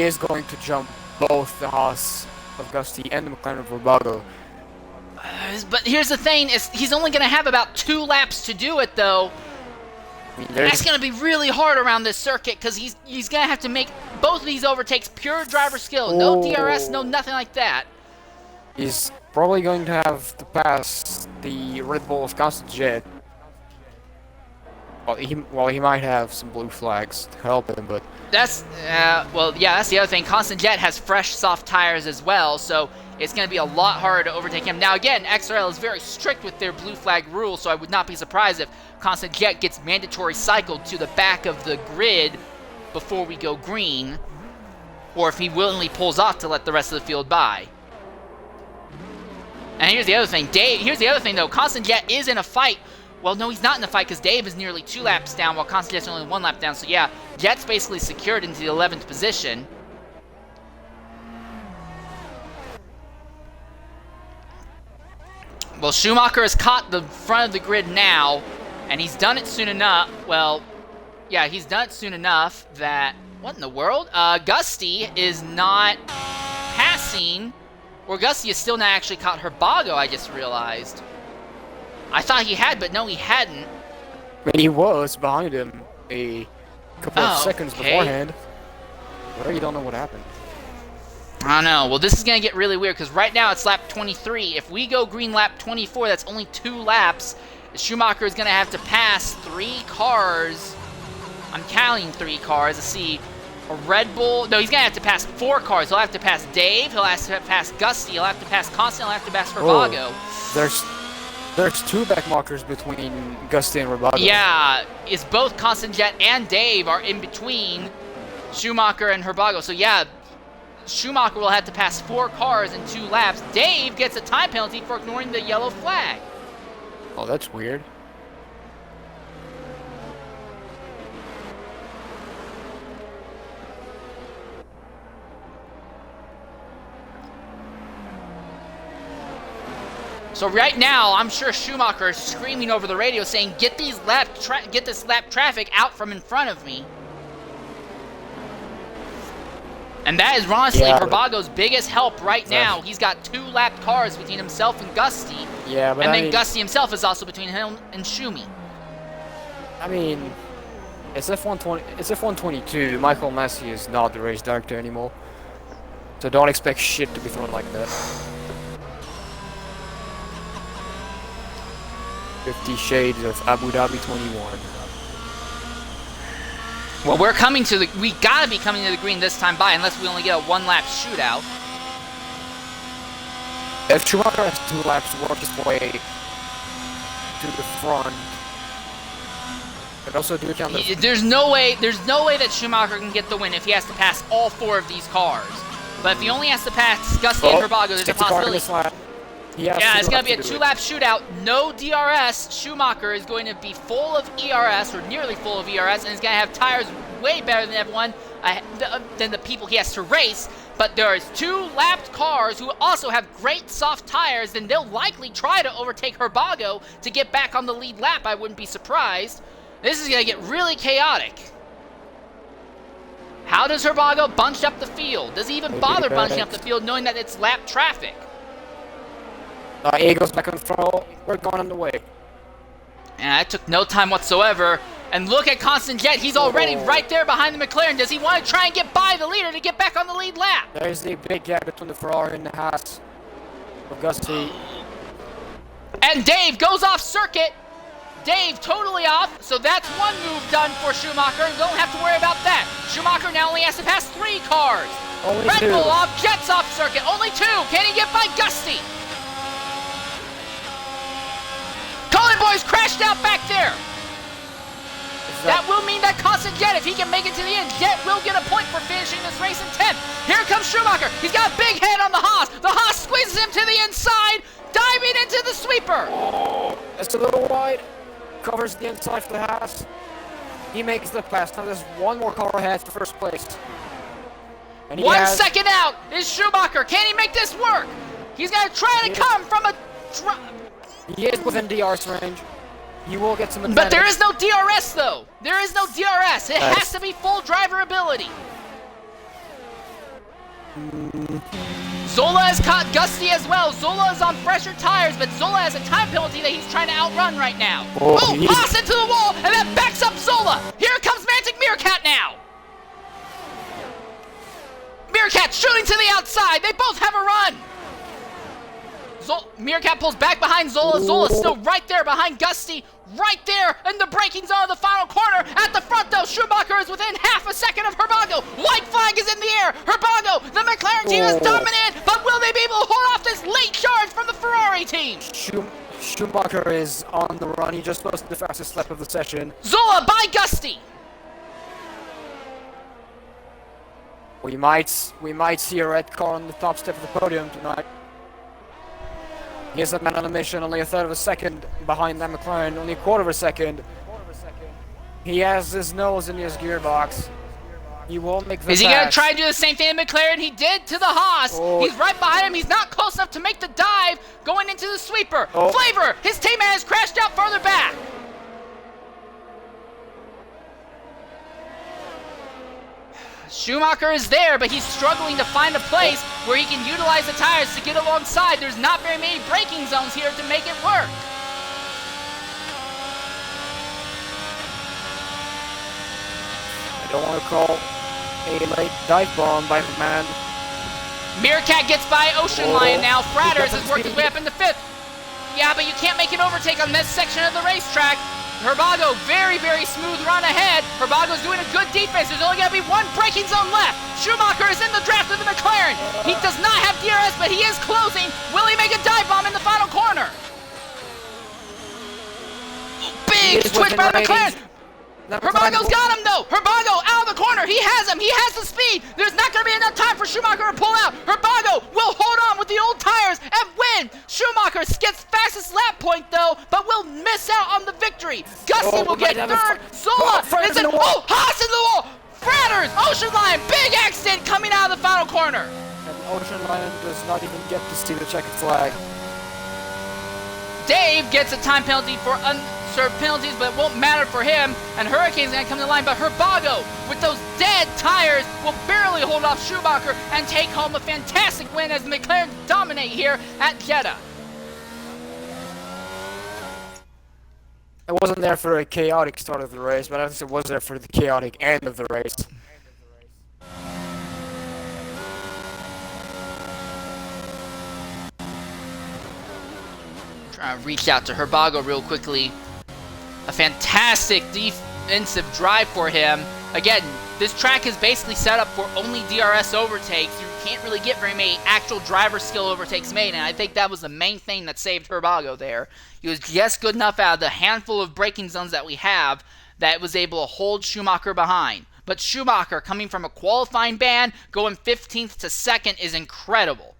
is going to jump both the Haas of Gusty and the McLaren of Herbago. But here's the thing, is he's only going to have about 2 laps to do it, though. That's going to be really hard around this circuit, because he's going to have to make both of these overtakes pure driver skill. No DRS, no nothing like that. He's probably going to have to pass the Red Bull of Constant Jet. Well, he might have some blue flags to help him, but... That's, well, yeah, that's the other thing. Constant Jet has fresh, soft tires as well, so it's going to be a lot harder to overtake him. Now, again, XRL is very strict with their blue flag rules, so I would not be surprised if Constant Jet gets mandatory cycled to the back of the grid before we go green, or if he willingly pulls off to let the rest of the field by. And here's the other thing. Here's the other thing, though. Constant Jet is in a fight. Well, no, he's not in the fight because Dave is nearly 2 laps down while Constant Jet's only 1 lap down. So, yeah, Jet's basically secured into the 11th position. Well, Schumacher has caught the front of the grid now, and he's done it soon enough. Well, yeah, he's done it soon enough that... What in the world? Gusty is not passing, or Gusty has still not actually caught Herbago, I just realized. I thought he had, but no, he hadn't. I mean, he was behind him a couple of seconds beforehand. I really don't know what happened. I don't know. Well, this is going to get really weird, because right now it's lap 23. If we go green lap 24, that's only 2 laps. Schumacher is going to have to pass 3 cars. I'm counting 3 cars. Let's see. A Red Bull. No, he's going to have to pass 4 cars. He'll have to pass Dave. He'll have to pass Gusty. He'll have to pass Constant. He'll have to pass Herbago. There's 2 backmarkers between Gusty and Herbago. Yeah, it's both Constant Jet and Dave are in between Schumacher and Herbago. So yeah, Schumacher will have to pass 4 cars in 2 laps. Dave gets a time penalty for ignoring the yellow flag. Oh, that's weird. So right now, I'm sure Schumacher is screaming over the radio saying, get this lap traffic out from in front of me. And that is honestly Herbago's biggest help right now. He's got 2 lapped cars between himself and Gusty. Yeah, but and then Gusty himself is also between him and Schumi. I mean, it's F122. Michael Massey is not the race director anymore. So don't expect shit to be thrown like that. 50 Shades of Abu Dhabi 21. Well, we gotta be coming to the green this time by, unless we only get a 1-lap shootout. If Schumacher has 2 laps to work his way to the front, and also do count the... There's no way that Schumacher can get the win if he has to pass all 4 of these cars. But if he only has to pass Gusty and Herbago, there's a possibility. Yeah, it's going to be a 2-lap shootout. No DRS. Schumacher is going to be full of ERS, or nearly full of ERS, and he's going to have tires way better than everyone, than the people he has to race. But there's 2 lapped cars who also have great soft tires, and they'll likely try to overtake Herbago to get back on the lead lap. I wouldn't be surprised. This is going to get really chaotic. How does Herbago bunch up the field? Does he even bother bunching up the field knowing that it's lap traffic? A goes back on the front. We're going on the way. And it took no time whatsoever. And look at Constant Jet. He's already right there behind the McLaren. Does he want to try and get by the leader to get back on the lead lap? There's a big gap between the Ferrari and the Haas of Gusty. And Dave goes off circuit. Dave totally off. So that's 1 move done for Schumacher. And don't have to worry about that. Schumacher now only has to pass 3 cars. Only Red 2. Bull off. Jet's off circuit. Only 2. Can he get by Gusty? Colin Boys crashed out back there. That will mean that Constant Jet, if he can make it to the end, Jet will get a point for finishing this race in 10th. Here comes Schumacher. He's got a big head on the Haas. The Haas squeezes him to the inside, diving into the sweeper. It's a little wide. Covers the inside for the Haas. He makes the pass. Now there's 1 more car ahead for first place. And 1 second out is Schumacher. Can he make this work? He's going to try to come from a... He is within DRS range. He will get some advantage. But there is no DRS, though. There is no DRS. It has to be full driver ability. Zola has caught Gusty as well. Zola is on fresher tires, but Zola has a time penalty that he's trying to outrun right now. Oh, Haas into the wall, and that backs up Zola. Here comes Mantic Meerkat now. Meerkat shooting to the outside. They both have a run. Meerkat pulls back behind Zola. Zola's still right there behind Gusty. Right there in the braking zone of the final corner. At the front, though, Schumacher is within half a second of Herbago. White flag is in the air. Herbago, the McLaren team is dominant, but will they be able to hold off this late charge from the Ferrari team? Schumacher is on the run. He just posted the fastest lap of the session. Zola by Gusty. We might see a red car on the top step of the podium tonight. He is a man on a mission, only 1/3 of a second behind that McLaren, only 1/4 of a second. He has his nose in his gearbox. He won't make the Is he going to try and do the same thing to McLaren he did to the Haas? He's right behind him. He's not close enough to make the dive going into the sweeper. Flavor, his teammate has crashed out further back. Schumacher is there, but he's struggling to find a place where he can utilize the tires to get alongside. There's not very many braking zones here to make it work. I don't want to call a late dive bomb by the man. Meerkat gets by Ocean Lion now. Fratters has worked his way up into 5th. Yeah, but you can't make an overtake on this section of the racetrack. Herbago, very, very smooth run ahead. Herbago's doing a good defense. There's only going to be 1 braking zone left. Schumacher is in the draft of the McLaren. He does not have DRS, but he is closing. Will he make a dive bomb in the final corner? Big twitch by the McLaren. Herbago's got him, though. Herbago out of the corner. He has him. He has the speed. There's not going to be enough time for Schumacher to pull out. Herbago will hold on with the old tires and win. Schumacher gets fastest lap point, though, but will miss out on the victory. Gusty will get 3rd. Zola is in. Oh, Haas in the wall. Fratters, Ocean Lion, big accident coming out of the final corner. And Ocean Lion does not even get to see the checkered flag. Dave gets a time penalty for unserved penalties, but it won't matter for him. And Hurricane's going to come to the line, but Herbago, with those dead tires, will barely hold off Schumacher and take home a fantastic win as the McLaren dominate here at Jeddah. I wasn't there for a chaotic start of the race, but I think it was there for the chaotic end of the race. Trying to reach out to Herbago real quickly. A fantastic defensive drive for him. Again, this track is basically set up for only DRS overtakes. You can't really get very many actual driver skill overtakes made, and I think that was the main thing that saved Herbago there. He was just good enough out of the handful of braking zones that we have that was able to hold Schumacher behind. But Schumacher, coming from a qualifying ban, going 15th to 2nd is incredible.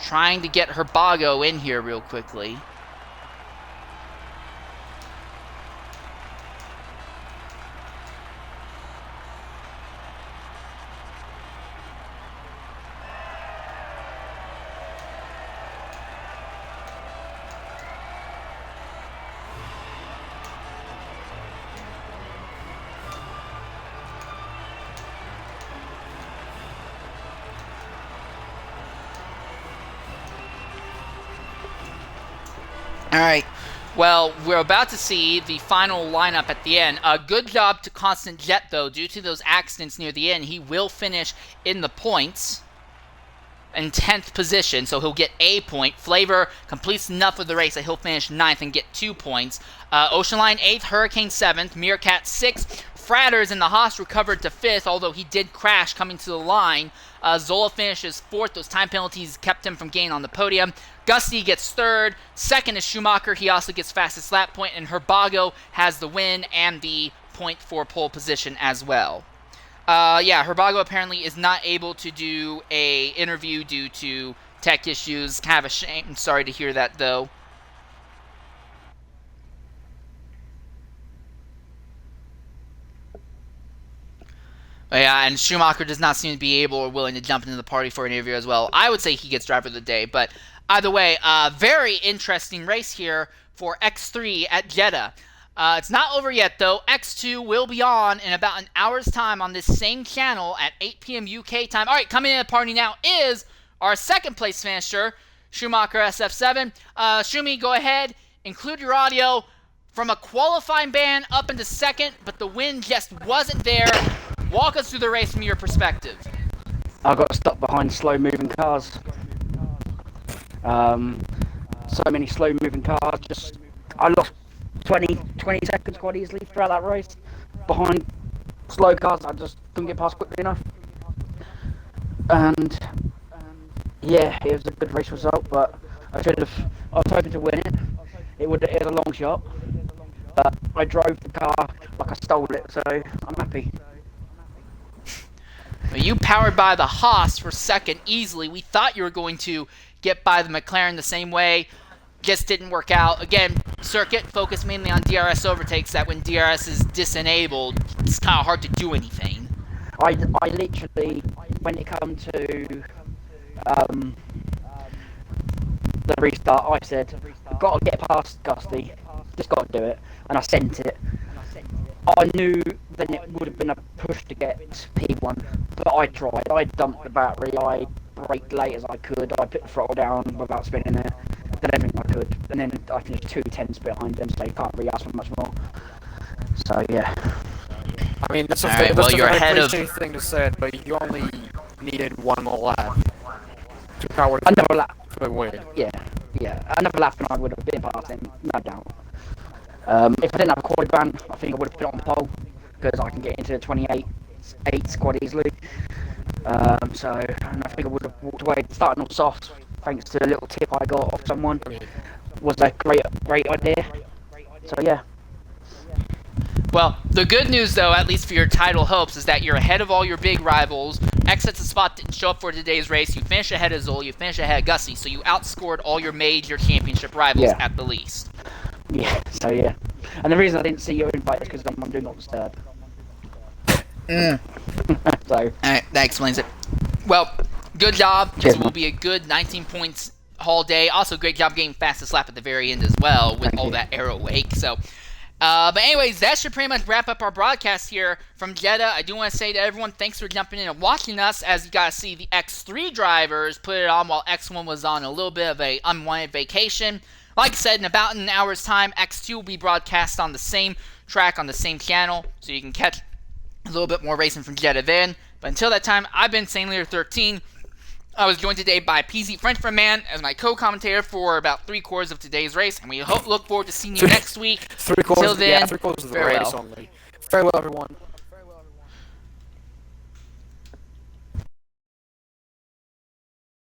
Trying to get Herbago in here real quickly. Alright, well, we're about to see the final lineup at the end. Good job to Constant Jet, though. Due to those accidents near the end, he will finish in the points in 10th position, so he'll get a point. Flavor completes enough of the race that he'll finish 9th and get 2 points. Ocean Line 8th, Hurricane 7th, Meerkat 6th. Fratters in the Haas recovered to 5th, although he did crash coming to the line. Zola finishes 4th. Those time penalties kept him from getting on the podium. Gusty gets 3rd. 2nd is Schumacher. He also gets fastest lap point. And Herbago has the win and the point for pole position as well. Yeah, Herbago apparently is not able to do a interview due to tech issues. Kind of a shame. Sorry to hear that, though. Yeah, and Schumacher does not seem to be able or willing to jump into the party for an interview as well. I would say he gets driver of the day, but either way, very interesting race here for X3 at Jeddah. It's not over yet, though. X2 will be on in about an hour's time on this same channel at 8 p.m. UK time. All right, coming in the party now is our second place finisher, Schumacher SF7. Schumi, go ahead, include your audio. From a qualifying ban up into 2nd, but the win just wasn't there. Walk us through the race from your perspective. I got stuck behind slow-moving cars. So many slow-moving cars. I lost 20 seconds quite easily throughout that race. Behind slow cars, I just couldn't get past quickly enough. And yeah, it was a good race result, but I was hoping to win it. It was a long shot, but I drove the car like I stole it, so I'm happy. You powered by the Haas for 2nd easily. We thought you were going to get by the McLaren the same way. Just didn't work out. Again, circuit focused mainly on DRS overtakes, that when DRS is disenabled, it's kind of hard to do anything. I literally, when it come to the restart, I said, I've got to get past Gusty, just got to do it, and I sent it. I knew then it would have been a push to get P1, but I tried. I dumped the battery, I braked late as I could, I put the throttle down without spinning it, did everything I could, and then I finished 2 tenths behind them, so you can't really ask for much more. So yeah. I mean, that's a Alright, well, you're ahead of... thing to say, but you only needed one more lap to power another lap for the win. Yeah, another lap and I would have been past him, no doubt. If I didn't have a quad ban, I think I would have put it on pole, because I can get into 28 quite easily. So, and I think I would have walked away, starting off soft, thanks to a little tip I got off someone, was a great idea. So yeah. Well, the good news, though, at least for your title hopes, is that you're ahead of all your big rivals. Exits the spot didn't show up for today's race. You finish ahead of Zola, you finish ahead of Gussie, so you outscored all your major championship rivals at the least. Yeah, so yeah. And the reason I didn't see your invite is because I'm Do Not Disturb. So. Alright, that explains it. Well, good job. Cheers, This will be a good 19 points haul day. Also, great job getting fastest lap at the very end as well with all that aero wake. So, but anyways, that should pretty much wrap up our broadcast here from Jeddah. I do want to say to everyone, thanks for jumping in and watching us, as you got to see the X3 drivers put it on while X1 was on a little bit of a unwanted vacation. Like I said, in about an hour's time, X2 will be broadcast on the same track on the same channel, so you can catch a little bit more racing from Jeddah then. But until that time, I've been St. Leader 13. I was joined today by PZ Frenchman Man as my co-commentator for about 3/4 of today's race, and we look forward to seeing you next week. Three quarters. Until then, Three quarters of the farewell. race only. Farewell, everyone.